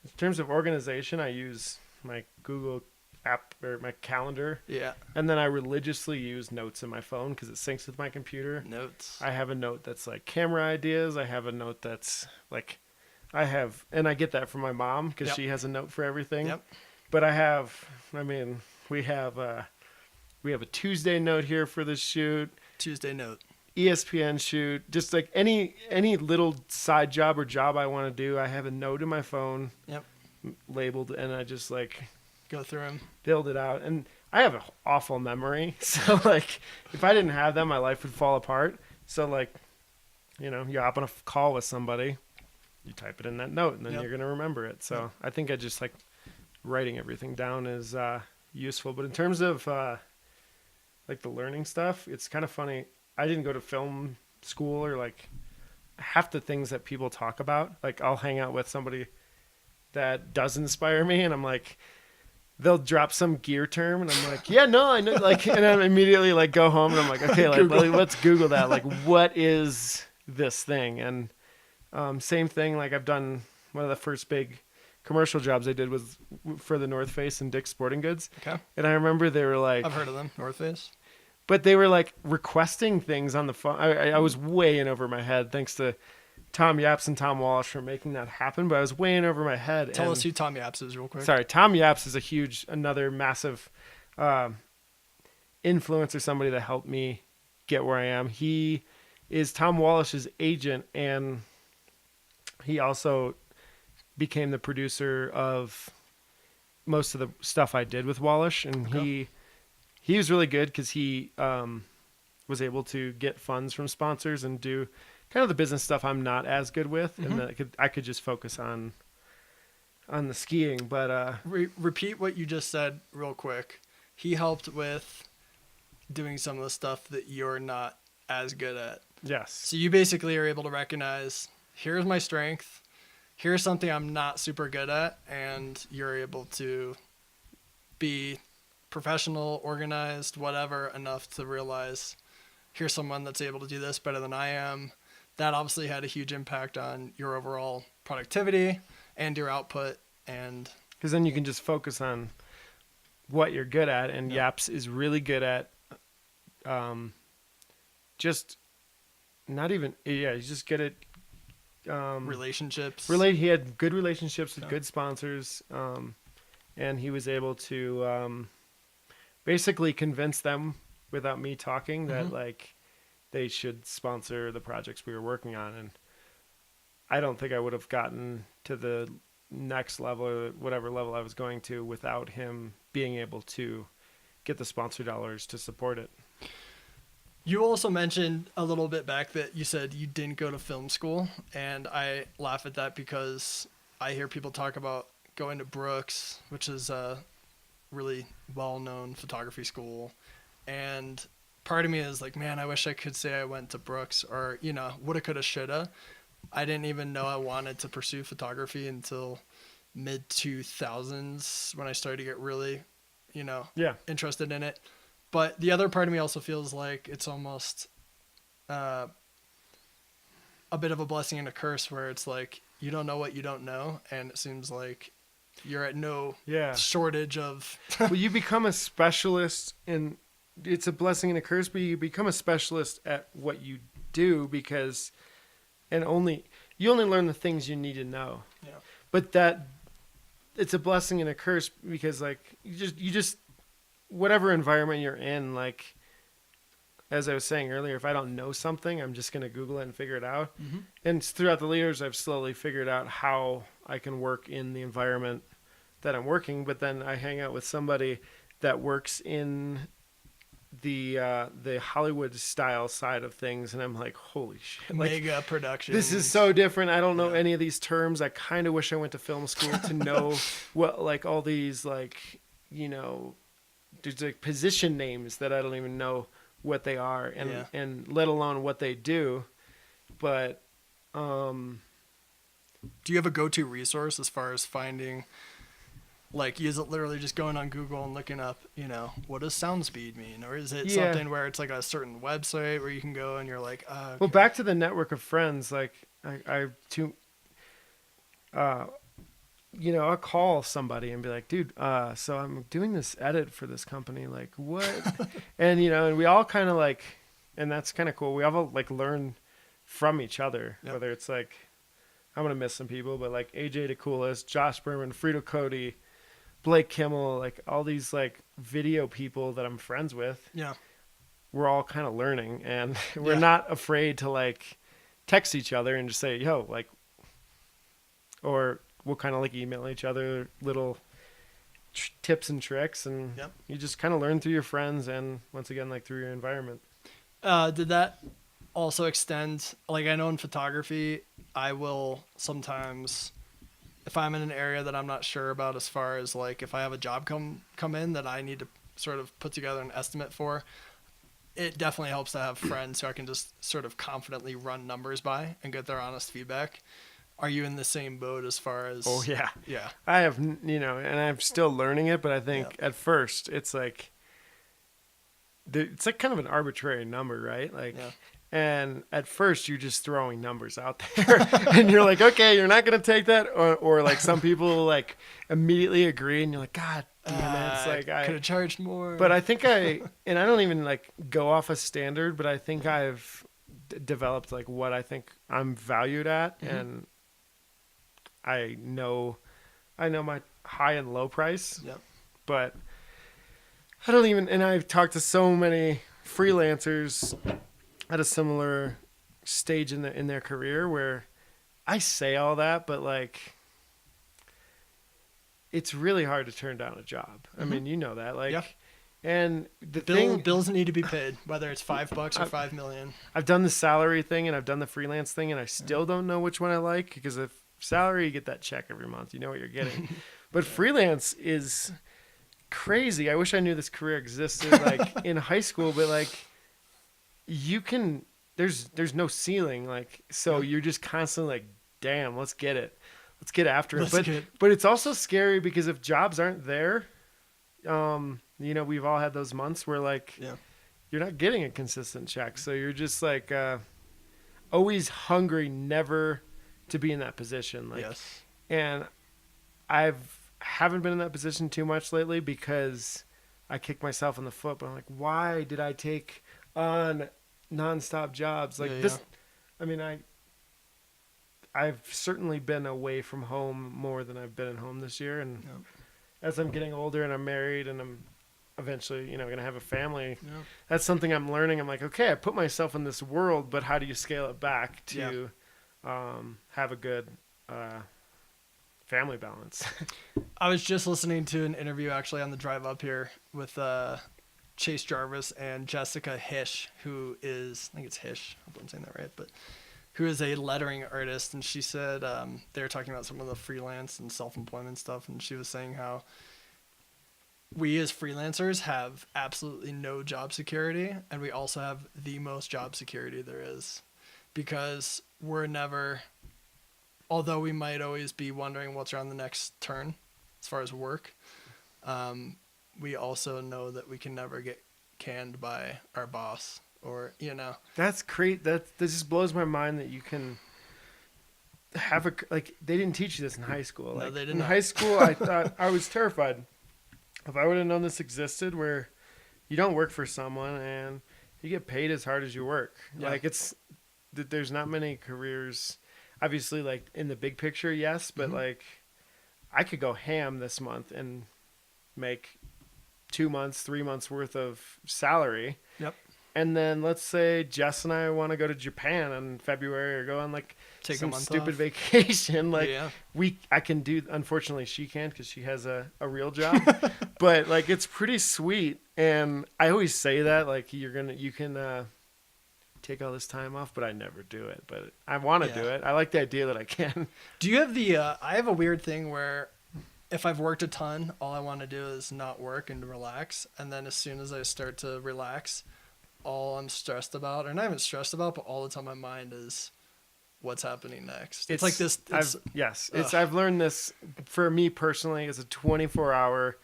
in terms of organization, I use my Google app or my calendar. Yeah. And then I religiously use notes in my phone because it syncs with my computer. Notes. I have a note that's like camera ideas. I have a note that's like, and I get that from my mom because she has a note for everything. Yep. But we have a Tuesday note here for this shoot. Tuesday note. ESPN shoot. Just like any little side job or job I want to do, I have a note in my phone. Yep. Labeled, and I just like go through them, build it out. And I have an awful memory, so like if I didn't have them, my life would fall apart. So like, you hop on a call with somebody, you type it in that note, and then you're gonna remember it. So I think I just like writing everything down is useful. But in terms of like the learning stuff, it's kind of funny. I didn't go to film school, or like half the things that people talk about. Like I'll hang out with somebody that does inspire me, and I'm like, they'll drop some gear term and I'm like, yeah, no, I know. Like, and I immediately like go home and I'm like, okay, like let's Google that. Like, what is this thing? And same thing. Like I've done one of the first big commercial jobs I did was for the North Face and Dick's Sporting Goods. Okay. And I remember they were like, I've heard of them, North Face. but they were like requesting things on the phone. I was way in over my head, thanks to Tom Yaps and Tom Wallisch for making that happen. But I was way in over my head. Tell us who Tom Yaps is real quick. Sorry, Tom Yaps is another massive influencer, somebody that helped me get where I am. He is Tom Wallisch's agent, and he also became the producer of most of the stuff I did with Wallisch. And Okay. he was really good because he was able to get funds from sponsors and do kind of the business stuff I'm not as good with, and that I could just focus on the skiing. But repeat what you just said real quick. He helped with doing some of the stuff that you're not as good at. yes, So you basically are able to recognize, here's my strength, here's something I'm not super good at, and you're able to be professional, organized, whatever, enough to realize, here's someone that's able to do this better than I am. That obviously had a huge impact on your overall productivity and your output. And because then you can just focus on what you're good at. And Yep. Yaps is really good at just not even, he's just good at relationships. He had good relationships with Yeah. good sponsors, and he was able to basically convince them without me talking that like they should sponsor the projects we were working on. And I don't think I would have gotten to the next level or whatever level I was going to without him being able to get the sponsor dollars to support it. You also mentioned a little bit back that you said you didn't go to film school, and I laugh at that because I hear people talk about going to Brooks, which is a really well-known photography school, and part of me is like, man, I wish I could say I went to Brooks, or, you know, woulda, coulda, shoulda. I didn't even know I wanted to pursue photography until mid-2000s when I started to get really, you know, interested in it. But the other part of me also feels like it's almost a bit of a blessing and a curse, where it's like you don't know what you don't know, and it seems like you're at no shortage of... Well, you become a specialist, and it's a blessing and a curse, but you become a specialist at what you do because you only learn the things you need to know. Yeah. But it's a blessing and a curse because like you just whatever environment you're in, like as I was saying earlier, if I don't know something, I'm just going to Google it and figure it out. Mm-hmm. And throughout the years, I've slowly figured out how I can work in the environment that I'm working. But then I hang out with somebody that works in the Hollywood style side of things, and I'm like, holy shit, like, mega production. this is so different. I don't know any of these terms. I kind of wish I went to film school to know what, like, all these, like, you know, there's like position names that I don't even know what they are, and let alone what they do. But do you have a go-to resource as far as finding, like, is it literally just going on Google and looking up, you know, what does sound speed mean? Or is it something where it's like a certain website where you can go and you're like, okay. Well, back to the network of friends, like you know, I'll call somebody and be like, dude, so I'm doing this edit for this company. Like, what? And, you know, and we all kind of like, and that's kind of cool. We all like learn from each other, whether it's like, I'm going to miss some people, but like AJ DeCoulis, Josh Berman, Frito Cody, Blake Kimmel, like all these like video people that I'm friends with. Yeah. We're all kind of learning, and we're not afraid to like text each other and just say, yo, like, or we'll kind of like email each other little tips and tricks, and you just kind of learn through your friends and once again, like through your environment. Did that also extend, like, I know in photography, I will sometimes, if I'm in an area that I'm not sure about, as far as like, if I have a job come in that I need to sort of put together an estimate for, it definitely helps to have friends who I can just sort of confidently run numbers by and get their honest feedback. Are you in the same boat as far as? Oh yeah. Yeah. I have, and I'm still learning it, but I think at first it's like kind of an arbitrary number, right? Like, and at first you're just throwing numbers out there and you're like, okay, you're not going to take that. Or like some people like immediately agree and you're like, God damn it. It's like, I could have charged more. But I think and I don't even like go off a standard, but I think I've developed like what I think I'm valued at. And I know my high and low price, but I don't even, and I've talked to so many freelancers at a similar stage in their career where I say all that, but like, it's really hard to turn down a job. I mean, you know that, like, and bills need to be paid, whether it's $5 or $5 million. I've done the salary thing and I've done the freelance thing, and I still don't know which one I like, because if salary, you get that check every month, you know what you're getting, but freelance is crazy. I wish I knew this career existed like in high school, but like there's no ceiling, like, so you're just constantly like, damn, let's get after it. But it's also scary because if jobs aren't there, we've all had those months where like you're not getting a consistent check, so you're just like always hungry never to be in that position, like, and haven't been in that position too much lately because I kick myself in the foot, but I'm like, why did I take on nonstop jobs like this? I mean, I've certainly been away from home more than I've been at home this year, and as I'm getting older and I'm married and I'm eventually going to have a family, that's something I'm learning. I'm like, okay, I put myself in this world, but how do you scale it back to have a good family balance? I was just listening to an interview actually on the drive up here with Chase Jarvis and Jessica Hish, who is, I think it's Hish, I hope I'm saying that right, but who is a lettering artist. And she said they were talking about some of the freelance and self-employment stuff, and she was saying how we as freelancers have absolutely no job security, and we also have the most job security there is, because we're never, although we might always be wondering what's around the next turn as far as work, we also know that we can never get canned by our boss, or, That's great. That just blows my mind that you can have like, they didn't teach you this in high school. Like, no, they didn't. In high school, I thought, I was terrified. If I would have known this existed, where you don't work for someone and you get paid as hard as you work. Like, there's not many careers, obviously, like in the big picture, yes, but like I could go ham this month and make 2 months, 3 months worth of salary. And then let's say Jess and I want to go to Japan in February, or go on like some stupid vacation. Like I can do, unfortunately she can't because she has a real job, but like, it's pretty sweet. And I always say that, like, you can take all this time off, but I never do it, but I want to do it. I like the idea that I can. Do you have I have a weird thing where if I've worked a ton, all I want to do is not work and relax. And then as soon as I start to relax, all I'm stressed about, or not even stressed about, but all that's on my mind is what's happening next. It's like this. I've learned this for me personally as a 24-hour,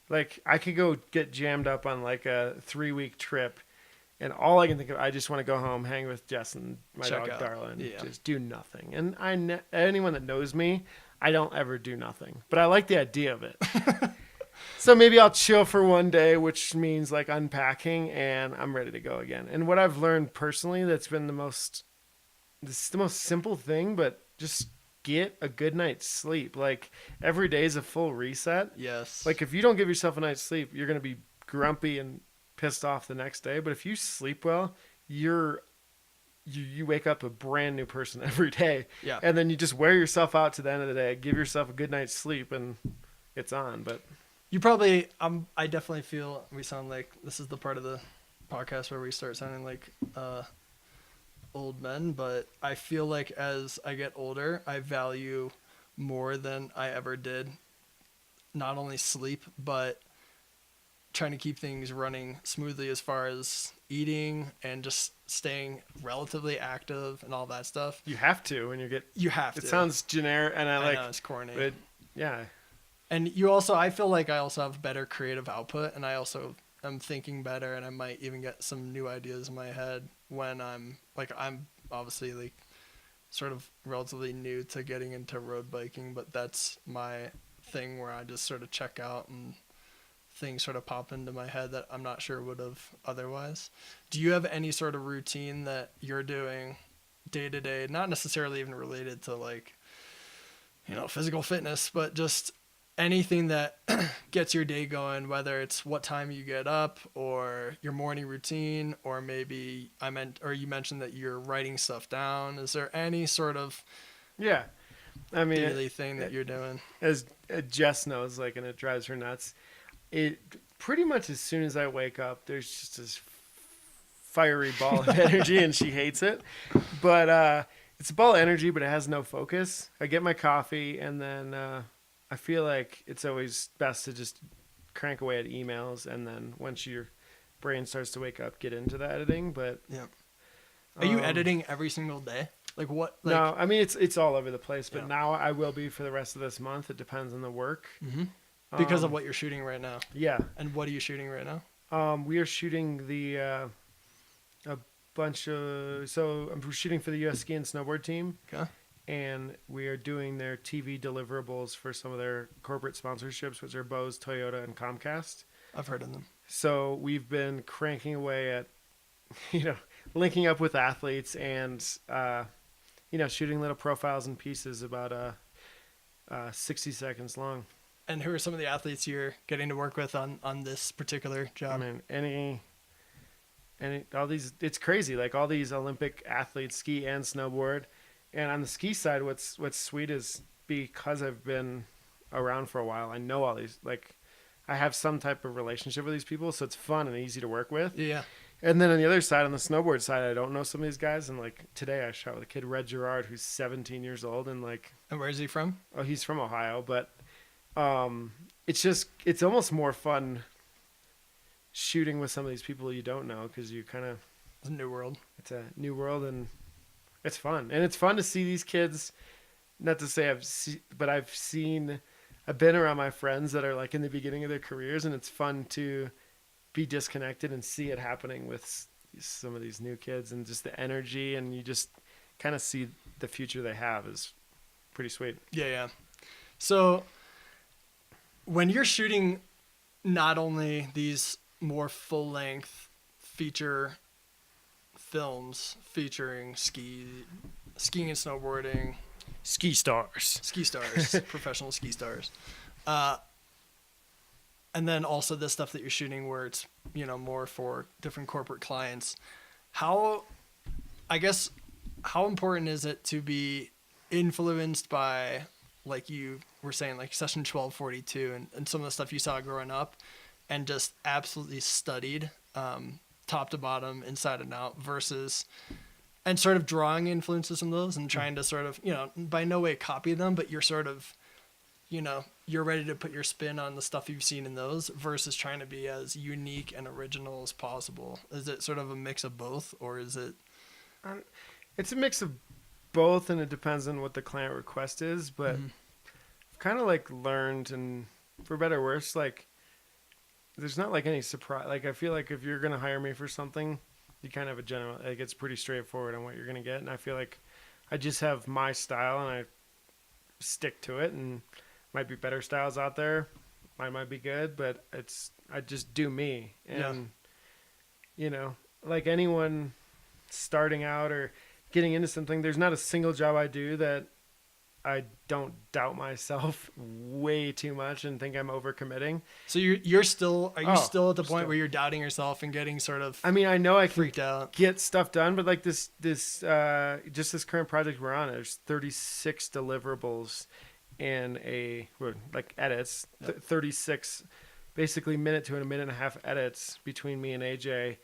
like, I could go get jammed up on like a 3-week trip, and all I can think of, I just want to go home, hang with Jess and my dog Darla, and just do nothing. And anyone that knows me, I don't ever do nothing, but I like the idea of it. So maybe I'll chill for one day, which means like unpacking, and I'm ready to go again. And what I've learned personally, that's been the most simple thing, but just get a good night's sleep. Like, every day is a full reset. Yes. Like, if you don't give yourself a night's sleep, you're going to be grumpy and pissed off the next day. But if you sleep well, you wake up a brand new person every day. Yeah. And then you just wear yourself out to the end of the day, give yourself a good night's sleep, and it's on. But you probably, I definitely feel we sound like, this is the part of the podcast where we start sounding like old men, but I feel like as I get older, I value more than I ever did, not only sleep, but trying to keep things running smoothly as far as eating and just staying relatively active and all that stuff. You have to when you have to. It sounds generic, and I know, it's corny. But yeah. And I feel like I also have better creative output, and I also am thinking better, and I might even get some new ideas in my head when I'm obviously like sort of relatively new to getting into road biking, but that's my thing where I just sort of check out and things sort of pop into my head that I'm not sure would have otherwise. Do you have any sort of routine that you're doing day to day, not necessarily even related to like, physical fitness, but just anything that gets your day going, whether it's what time you get up or your morning routine, or maybe you mentioned that you're writing stuff down. Is there any sort of daily thing that you're doing? As Jess knows, like, and it drives her nuts. It pretty much as soon as I wake up, there's just this fiery ball of energy, and she hates it. But it's a ball of energy, but it has no focus. I get my coffee, and then I feel like it's always best to just crank away at emails, and then once your brain starts to wake up, get into the editing. But yeah, are you editing every single day? Like what? Like, no, I mean it's all over the place. But now I will be for the rest of this month. It depends on the work. Mm-hmm. Because of what you're shooting right now. Yeah. And what are you shooting right now? We are shooting a bunch of. So I'm shooting for the U.S. Ski and Snowboard Team. Okay. And we are doing their TV deliverables for some of their corporate sponsorships, which are Bose, Toyota, and Comcast. I've heard of them. So we've been cranking away at, linking up with athletes and, shooting little profiles and pieces about 60 seconds long. And who are some of the athletes you're getting to work with on this particular job? I mean, all these, it's crazy. Like all these Olympic athletes, ski and snowboard. And on the ski side, what's sweet is because I've been around for a while, I know all these, like I have some type of relationship with these people. So it's fun and easy to work with. Yeah. And then on the other side, on the snowboard side, I don't know some of these guys. And like today I shot with a kid, Red Gerard, who's 17 years old. And where is he from? Oh, he's from Ohio, but it's almost more fun shooting with some of these people you don't know, because you kind of, it's a new world. It's a new world, and it's fun. And it's fun to see these kids. Not to say I've been around my friends that are like in the beginning of their careers, and it's fun to be disconnected and see it happening with some of these new kids, and just the energy, and you just kind of see the future they have is pretty sweet. Yeah. So when you're shooting not only these more full-length feature films featuring skiing and snowboarding, Ski stars, professional ski stars, and then also this stuff that you're shooting where it's more for different corporate clients, how important is it to be influenced by, like you were saying, like Session 1242 and some of the stuff you saw growing up, and just absolutely studied top to bottom, inside and out, versus and sort of drawing influences from those and trying to sort of, by no way copy them, but you're sort of, you're ready to put your spin on the stuff you've seen in those versus trying to be as unique and original as possible? Is it sort of a mix of both, or is it? It's a mix of both, and it depends on what the client request is, but I've kind of like learned, and for better or worse, like there's not like any surprise. Like I feel like if you're going to hire me for something, you kind of have a general, like it's pretty straightforward on what you're going to get. And I feel like I just have my style and I stick to it, and might be better styles out there. Mine might be good, but I just do me. And, like anyone starting out or getting into something, there's not a single job I do that I don't doubt myself way too much and think I'm overcommitting. So you're still, are you still at the point where you're doubting yourself and getting sort of, I mean, I know I freaked out, get stuff done, but like this just current project we're on, there's 36 deliverables and edits, 36 basically minute to a minute and a half edits between me and AJ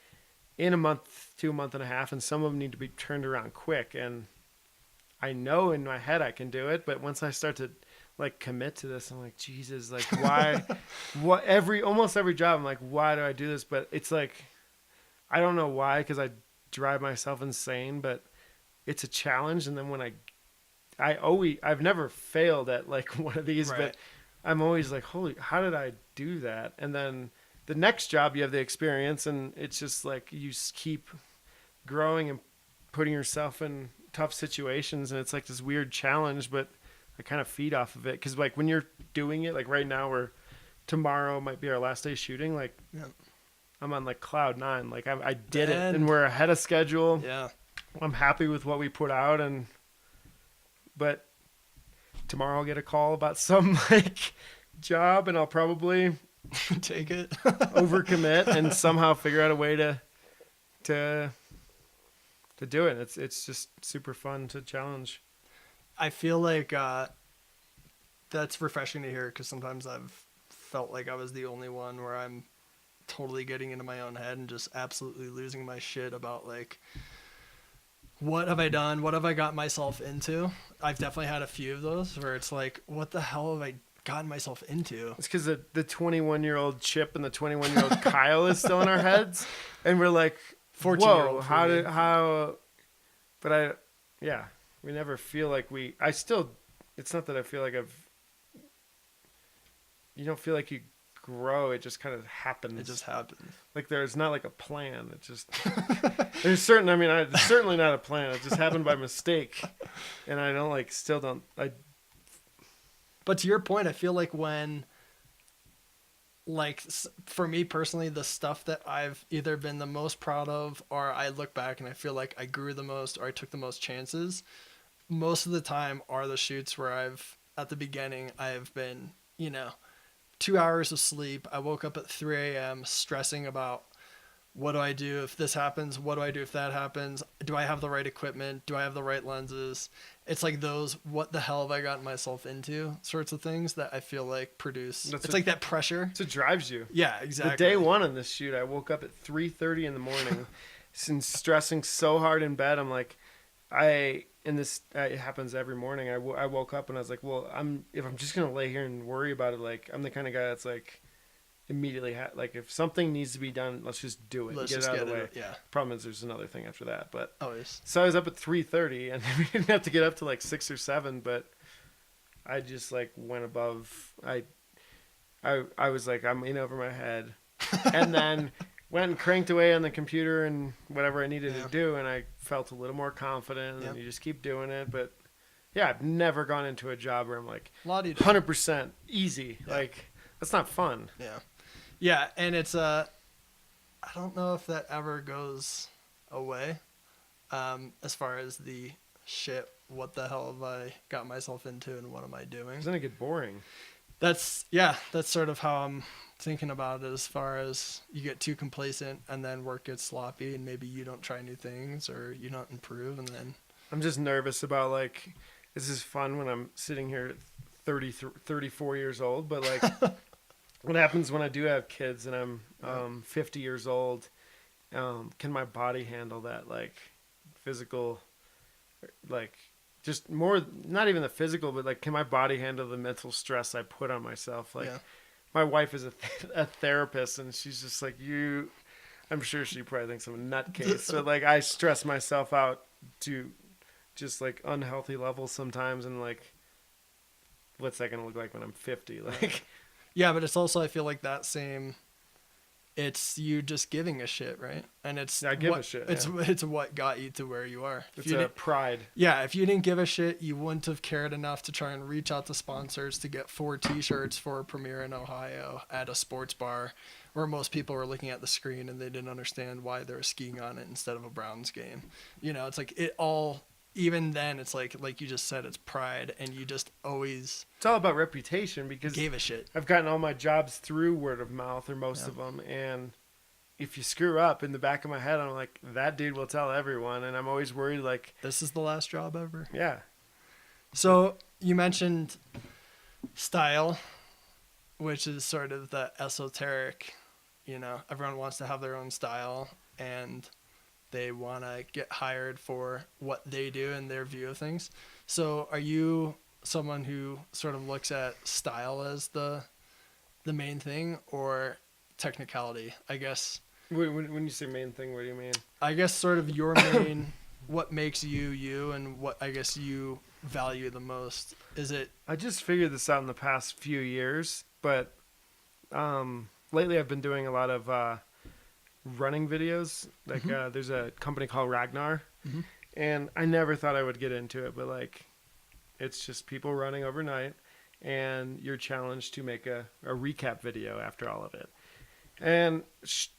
in a month to a month and a half. And some of them need to be turned around quick. And I know in my head I can do it, but once I start to like commit to this. I'm like, Jesus, like why, almost every job, I'm like, why do I do this? But it's like, I don't know why, because I drive myself insane, but it's a challenge. And then when I've never failed at like one of these, but I'm always like, holy, how did I do that? And then the next job, you have the experience, and it's just like you keep growing and putting yourself in tough situations, and it's like this weird challenge, but I kind of feed off of it. Because like when you're doing it, like right now, tomorrow might be our last day shooting, like I'm on like cloud 9. Like I did it, and we're ahead of schedule. Yeah, I'm happy with what we put out, but tomorrow I'll get a call about some like job, and I'll probably take it, overcommit, and somehow figure out a way to do it. It's just super fun to challenge. I feel like that's refreshing to hear, because sometimes I've felt like I was the only one where I'm totally getting into my own head and just absolutely losing my shit about like, what have I done? What have I got myself into? I've definitely had a few of those where it's like, what the hell have I gotten myself into? It's because the 21-year-old Chip and the 21-year-old Kyle is still in our heads, and we're like, 14-year-old. Whoa, but we never feel like it's not that I feel like you don't feel like you grow. It just kind of happens. It just happens. Like there's not like a plan. It just, it's certainly not a plan. It just happened by mistake. And I don't but to your point, I feel like when, like for me personally, the stuff that I've either been the most proud of, or I look back and I feel like I grew the most, or I took the most chances, most of the time are the shoots where at the beginning, I've been, 2 hours of sleep. I woke up at 3 a.m. stressing about, what do I do if this happens? What do I do if that happens? Do I have the right equipment? Do I have the right lenses? It's like those, what the hell have I gotten myself into sorts of things that I feel like produce. Like that pressure. It's what drives you. Yeah, exactly. The day one on this shoot, I woke up at 3:30 in the morning and stressing so hard in bed. I'm like, it happens every morning. I woke up and I was like, well, if I'm just going to lay here and worry about it, like I'm the kind of guy that's like, immediately like if something needs to be done, let's just do it. Get it out of the way. Yeah. Problem is there's another thing after that, but always. So I was up at 3:30, and we didn't have to get up to like 6 or 7, but I just like went above. I was like, I'm in over my head, and then went and cranked away on the computer and whatever I needed to do, and I felt a little more confident, and you just keep doing it. But yeah, I've never gone into a job where I'm like 100% easy. Like that's not fun. Yeah, and it's I don't know if that ever goes away, as far as the shit, what the hell have I got myself into and what am I doing? Doesn't it get boring? That's sort of how I'm thinking about it, as far as you get too complacent and then work gets sloppy and maybe you don't try new things or you don't improve, and then... I'm just nervous about like, this is fun when I'm sitting here at 34 years old, but like... What happens when I do have kids and I'm 50 years old? Can my body handle that, like, physical, like, just more, not even the physical, but, like, can my body handle the mental stress I put on myself? Like, my wife is a therapist, and she's just like, I'm sure she probably thinks I'm a nutcase. So, like, I stress myself out to just, like, unhealthy levels sometimes, and, like, what's that going to look like when I'm 50? Like... Yeah, but it's also, I feel like that same, it's you just giving a shit, right? And it's I give a shit. It's what got you to where you are. It's a pride. Yeah, if you didn't give a shit, you wouldn't have cared enough to try and reach out to sponsors to get 4 T-shirts for a premiere in Ohio at a sports bar, where most people were looking at the screen and they didn't understand why they were skiing on it instead of a Browns game. It's like it all. Even then, it's like you just said, it's pride, and you just always... It's all about reputation, because... Gave a shit. I've gotten all my jobs through word of mouth, or most of them, and if you screw up, in the back of my head, I'm like, that dude will tell everyone, and I'm always worried, like... This is the last job ever? Yeah. So, you mentioned style, which is sort of the esoteric, everyone wants to have their own style, and... They want to get hired for what they do and their view of things. So are you someone who sort of looks at style as the main thing, or technicality? I guess. When you say main thing, what do you mean? I guess sort of your main, what makes you you, and what I guess you value the most. Is it? I just figured this out in the past few years, but lately I've been doing a lot of running videos. Like there's a company called Ragnar, and I never thought I would get into it, but like it's just people running overnight, and you're challenged to make a recap video after all of it. And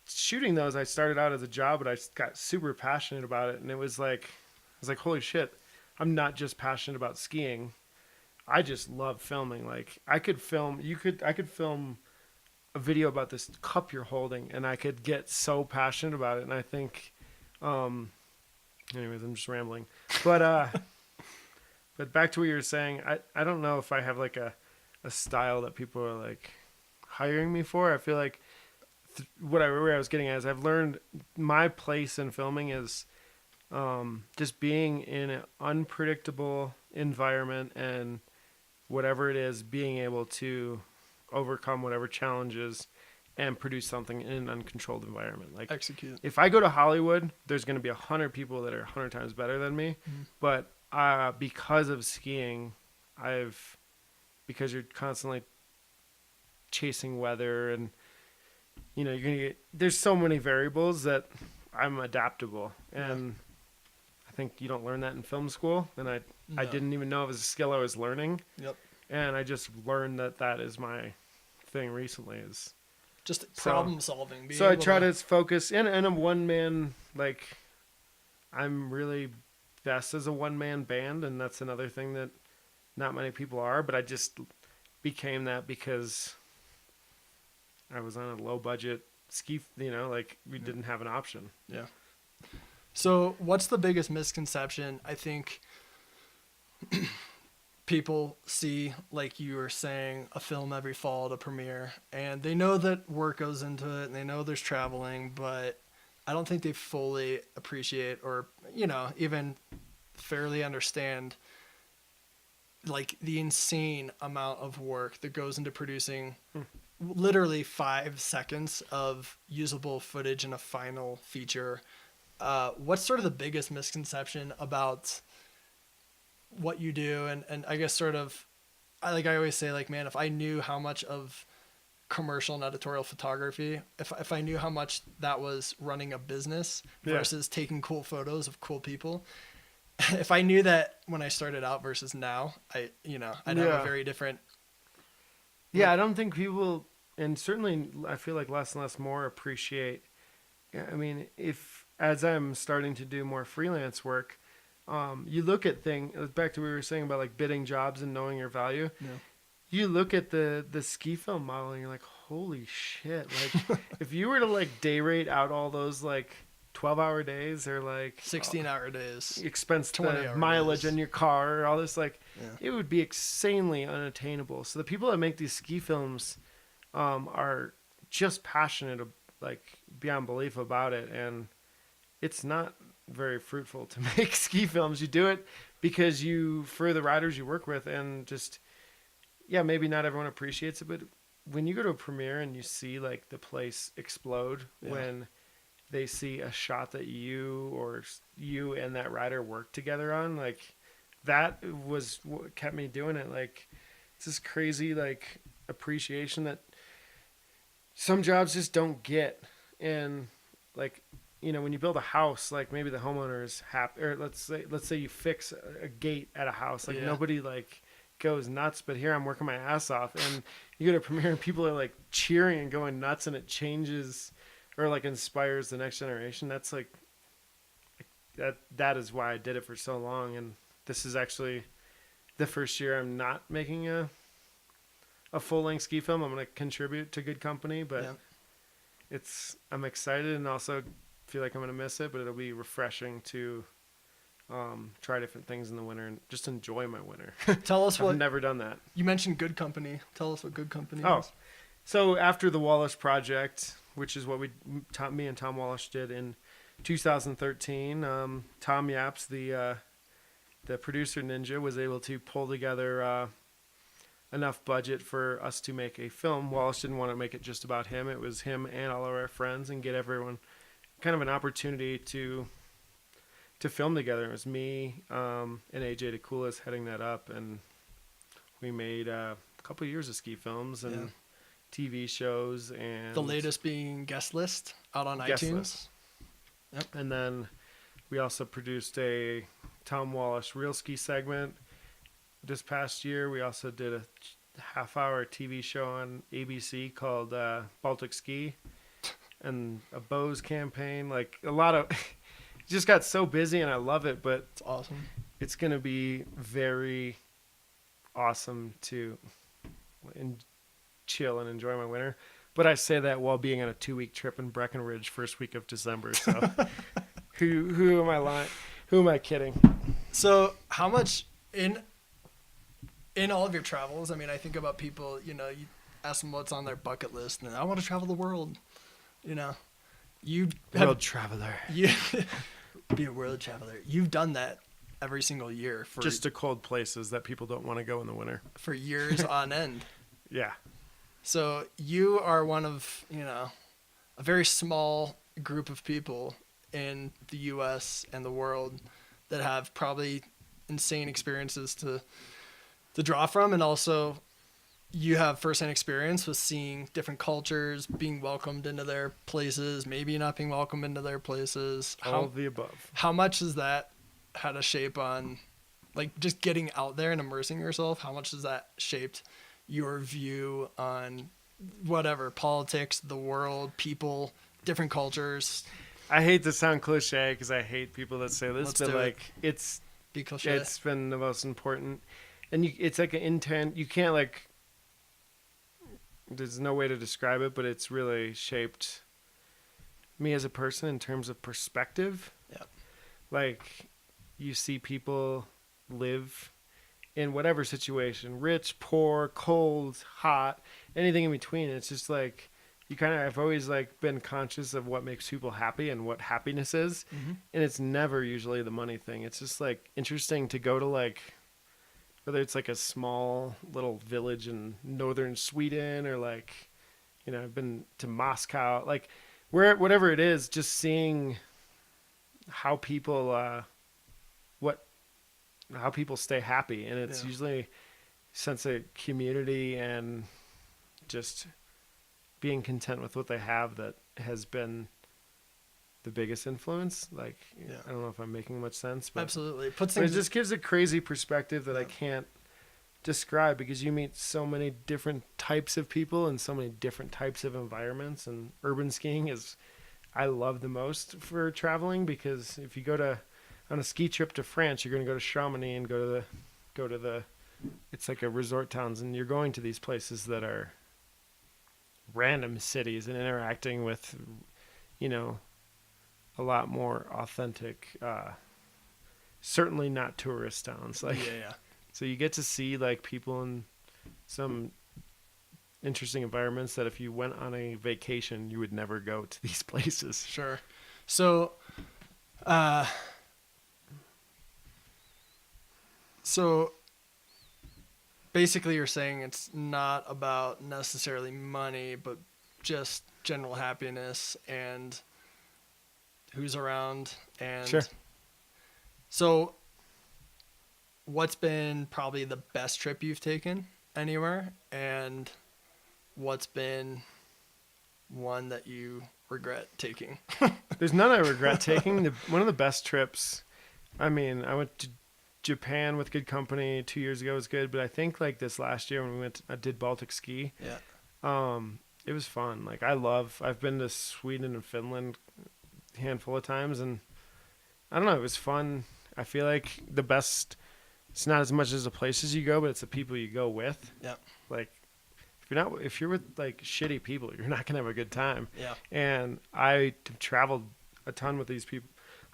shooting those, I started out as a job, but I got super passionate about it, and I was like, holy shit, I'm not just passionate about skiing. I just love filming. Like I could film a video about this cup you're holding, and I could get so passionate about it. And I think, anyways, I'm just rambling, but back to what you were saying, I don't know if I have like a style that people are like hiring me for. I feel like where I was getting at is I've learned my place in filming is just being in an unpredictable environment, and whatever it is, being able to overcome whatever challenges and produce something in an uncontrolled environment. Like Execute. If I go to Hollywood, there's going to be 100 people that are 100 times better than me. But because of skiing, because you're constantly chasing weather, and you're going to there's so many variables that I'm adaptable. And I think you don't learn that in film school. And I didn't even know it was a skill I was learning. Yep. And I just learned that is my thing recently, is just problem solving. So I try to focus in a one man, like I'm really best as a one man band. And that's another thing that not many people are, but I just became that because I was on a low budget ski, like we didn't have an option. Yeah. So what's the biggest misconception? I think people see, like you were saying, a film every fall to premiere, and they know that work goes into it, and they know there's traveling, but I don't think they fully appreciate or, even fairly understand like the insane amount of work that goes into producing literally 5 seconds of usable footage in a final feature. What's sort of the biggest misconception about what you do? And I guess sort of, I always say, like, man, if I knew how much of commercial and editorial photography, if I knew how much that was running a business versus taking cool photos of cool people, if I knew that when I started out versus now, I'd have a very different. Yeah, I don't think people, and certainly I feel like less and less more appreciate. I mean, as I'm starting to do more freelance work, you look at things, back to what we were saying about like bidding jobs and knowing your value. Yeah. You look at the ski film model and you're like, holy shit. Like if you were to like day rate out all those like 12-hour days or like 16-hour days, expense 20 mileage in your car, all this, like it would be insanely unattainable. So the people that make these ski films are just passionate, like beyond belief about it. And it's not very fruitful to make ski films. You do it because for the riders you work with, and just, maybe not everyone appreciates it, but when you go to a premiere and you see like the place explode when they see a shot that you and that rider worked together on, like that was what kept me doing it. Like it's this crazy like appreciation that some jobs just don't get. And like, when you build a house, like maybe the homeowner is happy, or let's say you fix a gate at a house, like nobody like goes nuts, but here I'm working my ass off, and you go to a premiere and people are like cheering and going nuts, and it changes or like inspires the next generation. That's like that is why I did it for so long. And this is actually the first year I'm not making a full-length ski film. I'm going to contribute to good company, but I'm excited, and also feel like I'm going to miss it, but it'll be refreshing to try different things in the winter and just enjoy my winter. Tell us I've never done that. You mentioned Good Company. Tell us what Good Company is. So after the Wallisch project, which is what me and Tom Wallisch did in 2013, Tom Yaps, the the producer Ninja was able to pull together enough budget for us to make a film. Wallisch didn't want to make it just about him. It was him and all of our friends, and get everyone kind of an opportunity to film together. It was me and AJ DeCoulis heading that up, and we made a couple years of ski films and TV shows, and the latest being Guest List out on Guest iTunes. List. Yep. And then we also produced a Tom Wallisch real ski segment this past year. We also did a half-hour TV show on ABC called Baltic Ski, and a Bose campaign. Like, a lot of just got so busy, and I love it, but It's awesome. it's going to be very awesome to chill and enjoy my winter. But I say that while being on a 2-week trip in Breckenridge first week of December. So who am I lying? Who am I kidding? So how much in all of your travels, I mean, I think about people, you ask them what's on their bucket list, and I want to travel the world. You World traveler. You be a world traveler. You've done that every single year for Just to cold places that people don't want to go in the winter. for years on end. Yeah. So you are one of, a very small group of people in the U.S. and the world that have probably insane experiences to draw from. And also you have firsthand experience with seeing different cultures, being welcomed into their places, maybe not being welcomed into their places. All of the above. How much has that had a shape on, like, just getting out there and immersing yourself? How much has that shaped your view on whatever, politics, the world, people, different cultures? I hate to sound cliche because I hate people that say this, Let's but do it. it's Be cliche. it's been the most important, and it's like an intent. You can't there's no way to describe it, but it's really shaped me as a person in terms of perspective. Yeah. Like, you see people live in whatever situation, rich, poor, cold, hot, anything in between. It's just like, I've always been conscious of what makes people happy and what happiness is. Mm-hmm. And it's never usually the money thing. It's just interesting to go to whether it's a small little village in northern Sweden or I've been to Moscow, whatever it is, just seeing how people, how people stay happy. And it's usually a sense of community and just being content with what they have that has been the biggest influence. I don't know if I'm making much sense, but Absolutely. it just gives a crazy perspective that I can't describe, because you meet so many different types of people and so many different types of environments. And urban skiing is, I love the most for traveling, because if you go on a ski trip to France, you're going to go to Chamonix and go to the it's like a resort towns, and you're going to these places that are random cities and interacting with, a lot more authentic, certainly not tourist towns. So you get to see people in some interesting environments that if you went on a vacation, you would never go to these places. Sure. So, basically you're saying it's not about necessarily money, but just general happiness and who's around. And Sure. So what's been probably the best trip you've taken anywhere, and what's been one that you regret taking? There's none I regret taking. One of the best trips, I went to Japan with good company 2 years ago. Was good, but I think this last year when I did Baltic Ski. Yeah. It was fun. I've been to Sweden and Finland a handful of times, and I don't know, it was fun. I feel like the best, it's not as much as the places you go, but it's the people you go with. Yeah. If you're with shitty people, you're not gonna have a good time. Yeah. And I traveled a ton with these people,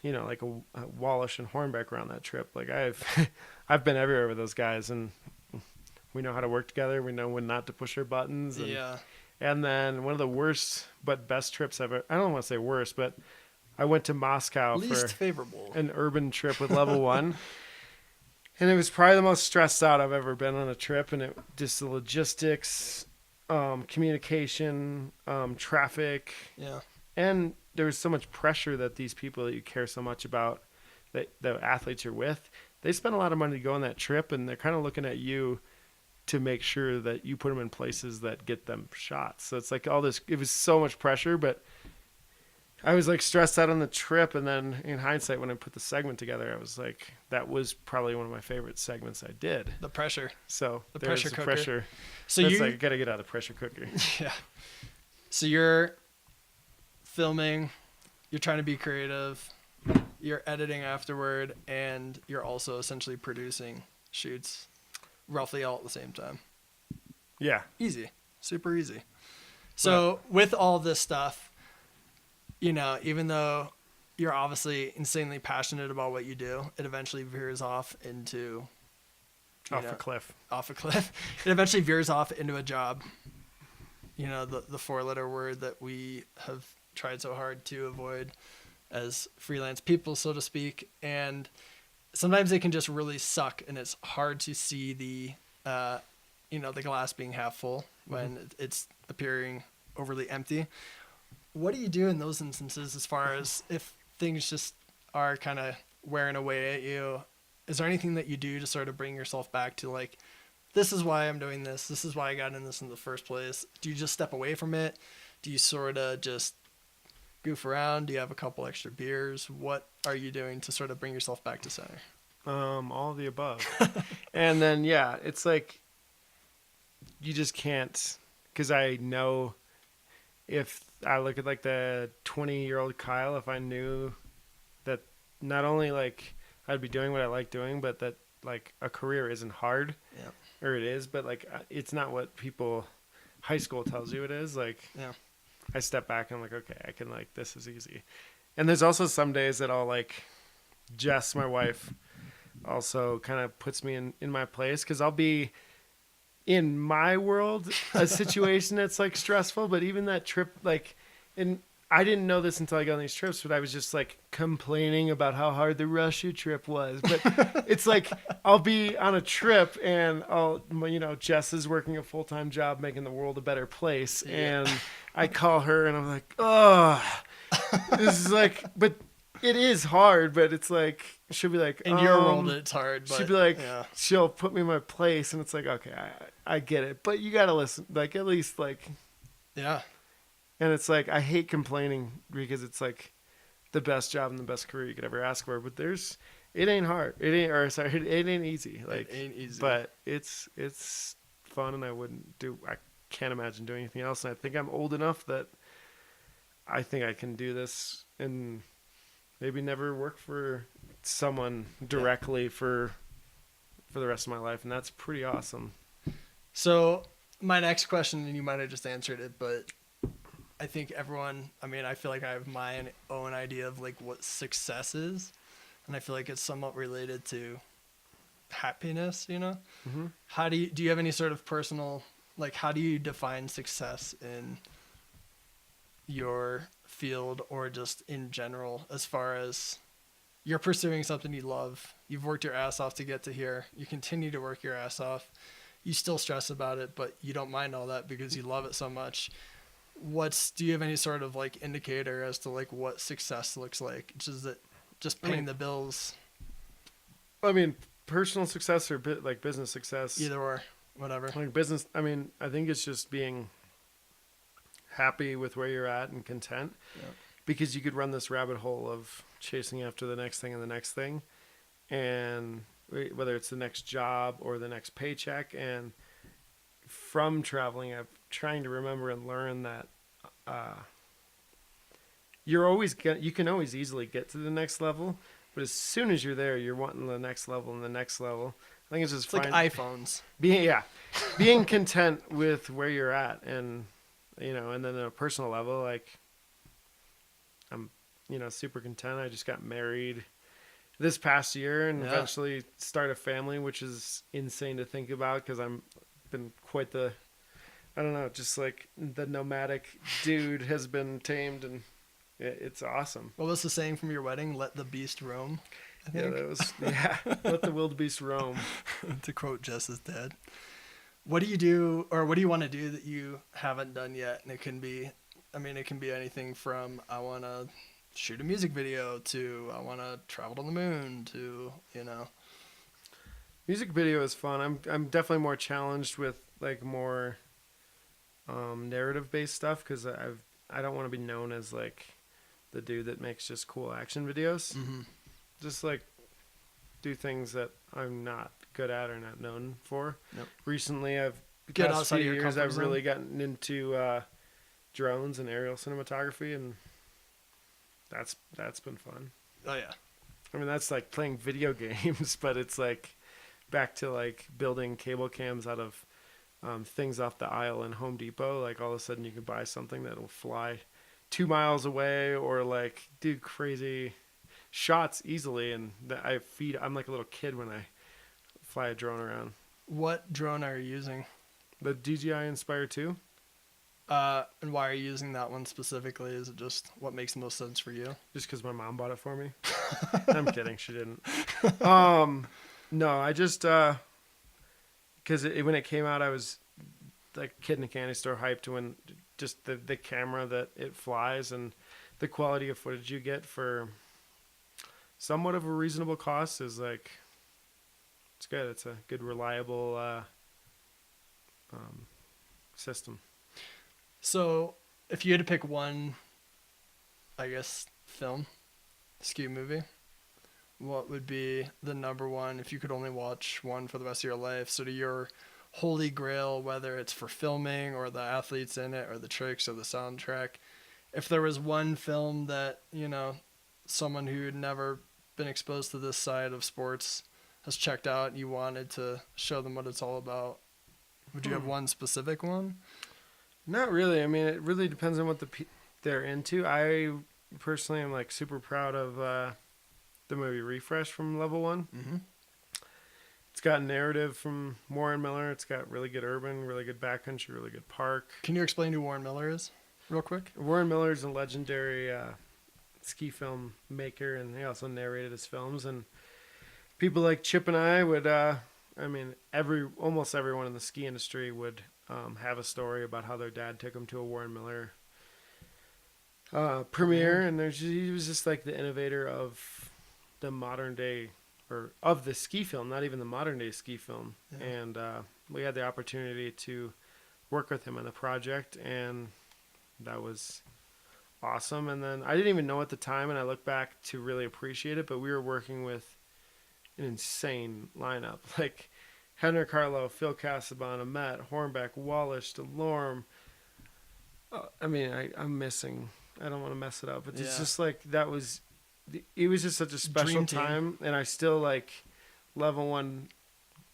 a Wallisch and Hornbeck were on that trip. I've been everywhere with those guys, and we know how to work together. We know when not to push our buttons. And, Yeah. And then one of the worst but best trips I don't want to say worst, but I went to Moscow Least for favorable. an urban trip with Level 1. And it was probably the most stressed out I've ever been on a trip. And it just the logistics, communication, traffic. Yeah. And there was so much pressure that these people that you care so much about, that the athletes you're with, they spend a lot of money to go on that trip, and they're kind of looking at you to make sure that you put them in places that get them shots. So it's like all this, it was so much pressure, but I was like stressed out on the trip. And then in hindsight, when I put the segment together, I was like, that was probably one of my favorite segments I did. The pressure. So The there's pressure the cooker. pressure. So That's you like, gotta get out of the pressure cooker. Yeah. So you're filming, you're trying to be creative, you're editing afterward, and you're also essentially producing shoots roughly all at the same time. Yeah. Easy. Super easy. So with all this stuff, you know, even though you're obviously insanely passionate about what you do, it eventually veers off into Off a cliff. It eventually veers off into a job. You know, the four-letter word that we have tried so hard to avoid as freelance people, so to speak. And sometimes it can just really suck, and it's hard to see the glass being half full when it's appearing overly empty. What do you do in those instances as far as if things just are kind of wearing away at you? Is there anything that you do to sort of bring yourself back to like, this is why I'm doing this. This is why I got in this in the first place. Do you just step away from it? Do you sort of just goof around? Do you have a couple extra beers? What are you doing to sort of bring yourself back to center? All of the above. And then, yeah, it's like, you just can't, because I know if I look at like the 20-year-old Kyle, if I knew that not only like I'd be doing what I like doing, but that like a career isn't hard. Yeah. Or it is, but like it's not what high school tells you it is. Like, yeah. I step back and I'm like, okay, I can like, this is easy. And there's also some days that I'll like, Jess, my wife, also kind of puts me in my place, because I'll be in my world a situation that's like stressful, but even that trip, like, and I didn't know this until I got on these trips, but I was just like complaining about how hard the Russia trip was. But it's like, I'll be on a trip and Jess is working a full-time job making the world a better place. Yeah. And I call her and I'm like, oh, this is like, but it is hard, but it's like, she'll be like, in your world, it's hard. But, she'll be like, yeah. She'll put me in my place, and it's like, okay, I get it, but you got to listen, like, at least like, yeah. And it's like, I hate complaining because it's like the best job and the best career you could ever ask for, but it ain't hard. It ain't easy. Like, it ain't easy, but it's fun, and I can't imagine doing anything else. And I think I'm old enough that I think I can do this and maybe never work for someone directly for the rest of my life. And that's pretty awesome. So my next question, and you might have just answered it, but I think I feel like I have my own idea of like what success is. And I feel like it's somewhat related to happiness, you know? Mm-hmm. How do you have any sort of personal, like, how do you define success in your field or just in general, as far as you're pursuing something you love, you've worked your ass off to get to here, you continue to work your ass off, you still stress about it, but you don't mind all that because you love it so much. Do you have any sort of like indicator as to like what success looks like? Is it just paying the bills? I mean, personal success or like business success? Either or, whatever. Like business, I mean, I think it's just being happy with where you're at and content, because you could run this rabbit hole of chasing after the next thing and the next thing, and whether it's the next job or the next paycheck. And from traveling, I'm trying to remember and learn that you can always easily get to the next level, but as soon as you're there, you're wanting the next level and the next level. I think it's just like iPhones. Being content with where you're at, and and then on a personal level, like I'm super content. I just got married this past year and eventually start a family, which is insane to think about, because I'm been quite the, I don't know, just like the nomadic dude has been tamed, and it's awesome. What was the saying from your wedding? Let the beast roam. I think. that was, let the wildebeest roam. To quote Jess's dad. What do you do, or what do you want to do that you haven't done yet? And it can be anything from I want to shoot a music video to I want to travel to the moon to, Music video is fun. I'm definitely more challenged with like more narrative based stuff because I don't want to be known as like the dude that makes just cool action videos. Mm-hmm. Just like do things that I'm not good at or not known for. Yep. Recently, Get outside of your comfort I've zone. really gotten into drones and aerial cinematography, and that's been fun. Oh yeah. I mean, that's like playing video games, but it's like back to like building cable cams out of things off the aisle in Home Depot. Like all of a sudden you can buy something that will fly 2 miles away or like do crazy shots easily. And I'm like a little kid when I fly a drone around. What drone are you using? The DJI Inspire 2. And why are you using that one specifically? Is it just what makes the most sense for you? Just because my mom bought it for me. I'm kidding. She didn't. No, I just, because when it came out, I was like a kid in a candy store hyped when just the camera that it flies and the quality of footage you get for somewhat of a reasonable cost is like, it's good. It's a good, reliable system. So if you had to pick one, I guess, ski movie, what would be the number one if you could only watch one for the rest of your life? So to your holy grail, whether it's for filming or the athletes in it or the tricks or the soundtrack, if there was one film that, someone who had never been exposed to this side of sports has checked out and you wanted to show them what it's all about, would you have one specific one? Not really. I mean, it really depends on what they're into. I personally am like super proud of the movie Refresh from Level 1. Mm-hmm. It's got narrative from Warren Miller. It's got really good urban, really good backcountry, really good park. Can you explain who Warren Miller is real quick? Warren Miller is a legendary ski film maker, and he also narrated his films. And people like Chip and I would, almost everyone in the ski industry would have a story about how their dad took them to a Warren Miller premiere, and he was just like the innovator of the modern day, or of the ski film, not even the modern day ski film. Yeah. And we had the opportunity to work with him on the project, and that was awesome. And then I didn't even know at the time, and I look back to really appreciate it, but we were working with an insane lineup, like Henrik Harlaut, Phil Casabon, Matt, Hornbeck, Wallisch, DeLorme. I'm missing. I don't want to mess it up, but it's just like it was just such a special time, and I still like Level 1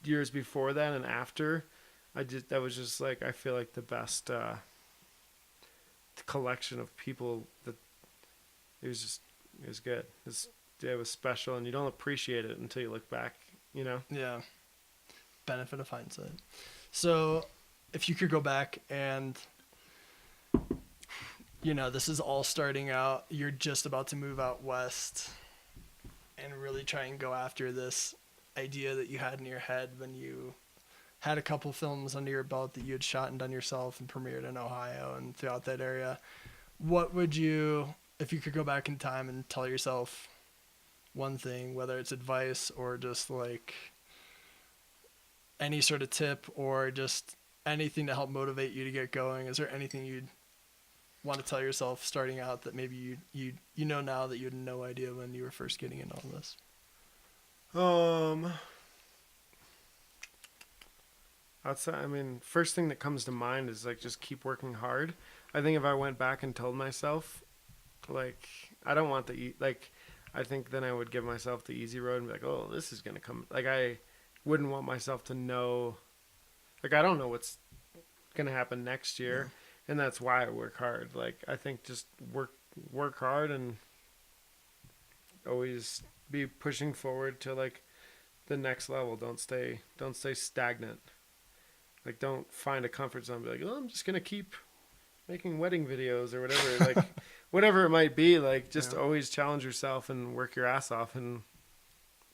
years before that and after. That was just like, I feel like the best collection of people that it was good. It was special, and you don't appreciate it until you look back, Yeah. Benefit of hindsight. So if you could go back and, this is all starting out, you're just about to move out west and really try and go after this idea that you had in your head when you had a couple films under your belt that you had shot and done yourself and premiered in Ohio and throughout that area. What would you, if you could go back in time and tell yourself one thing, whether it's advice or just like any sort of tip or just anything to help motivate you to get going, is there anything you'd want to tell yourself starting out that maybe you know now that you had no idea when you were first getting into all this? First thing that comes to mind is like just keep working hard. I think if I went back and told myself, like, I don't want I think then I would give myself the easy road and be like, oh, this is gonna come. Like, I wouldn't want myself to know, like, I don't know what's gonna happen next year, and that's why I work hard. Like, I think just work hard and always be pushing forward to like the next level. Don't stay stagnant. Like, don't find a comfort zone and be like, oh, I'm just gonna keep making wedding videos or whatever. Like, whatever it might be. Like, just always challenge yourself and work your ass off, and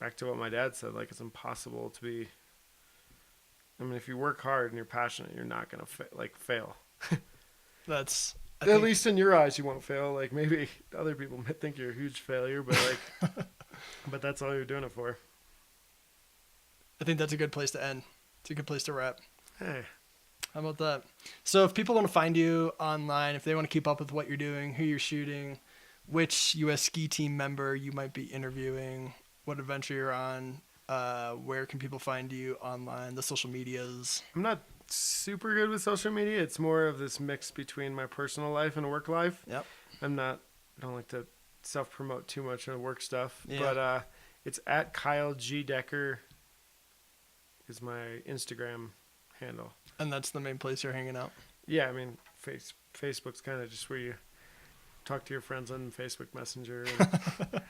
back to what my dad said, like it's impossible to be. I mean, if you work hard and you're passionate, you're not gonna fail. That's at least in your eyes, you won't fail. Like maybe other people might think you're a huge failure, but like, but that's all you're doing it for. I think that's a good place to end. It's a good place to wrap. Hey. How about that? So if people want to find you online, if they want to keep up with what you're doing, who you're shooting, which U.S. ski team member you might be interviewing, what adventure you're on, where can people find you online, the social medias? I'm not super good with social media. It's more of this mix between my personal life and work life. Yep. I don't like to self-promote too much of work stuff. Yeah. But it's at Kyle G. Decker is my Instagram handle. And that's the main place you're hanging out? Yeah, I mean, Facebook's kind of just where you talk to your friends on Facebook Messenger. And, I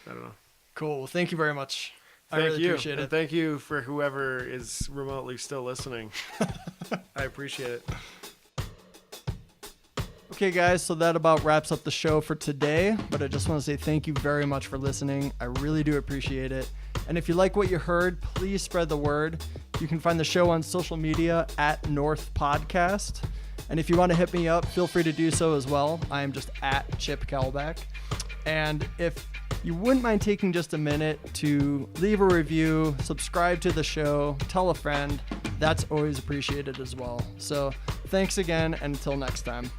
don't know. Cool. Well, thank you very much. I Thank really you. appreciate it. And thank you for whoever is remotely still listening. I appreciate it. Okay, guys, so that about wraps up the show for today. But I just want to say thank you very much for listening. I really do appreciate it. And if you like what you heard, please spread the word. You can find the show on social media at North Podcast. And if you want to hit me up, feel free to do so as well. I am just at Chip Kalback. And if you wouldn't mind taking just a minute to leave a review, subscribe to the show, tell a friend, that's always appreciated as well. So thanks again, and until next time.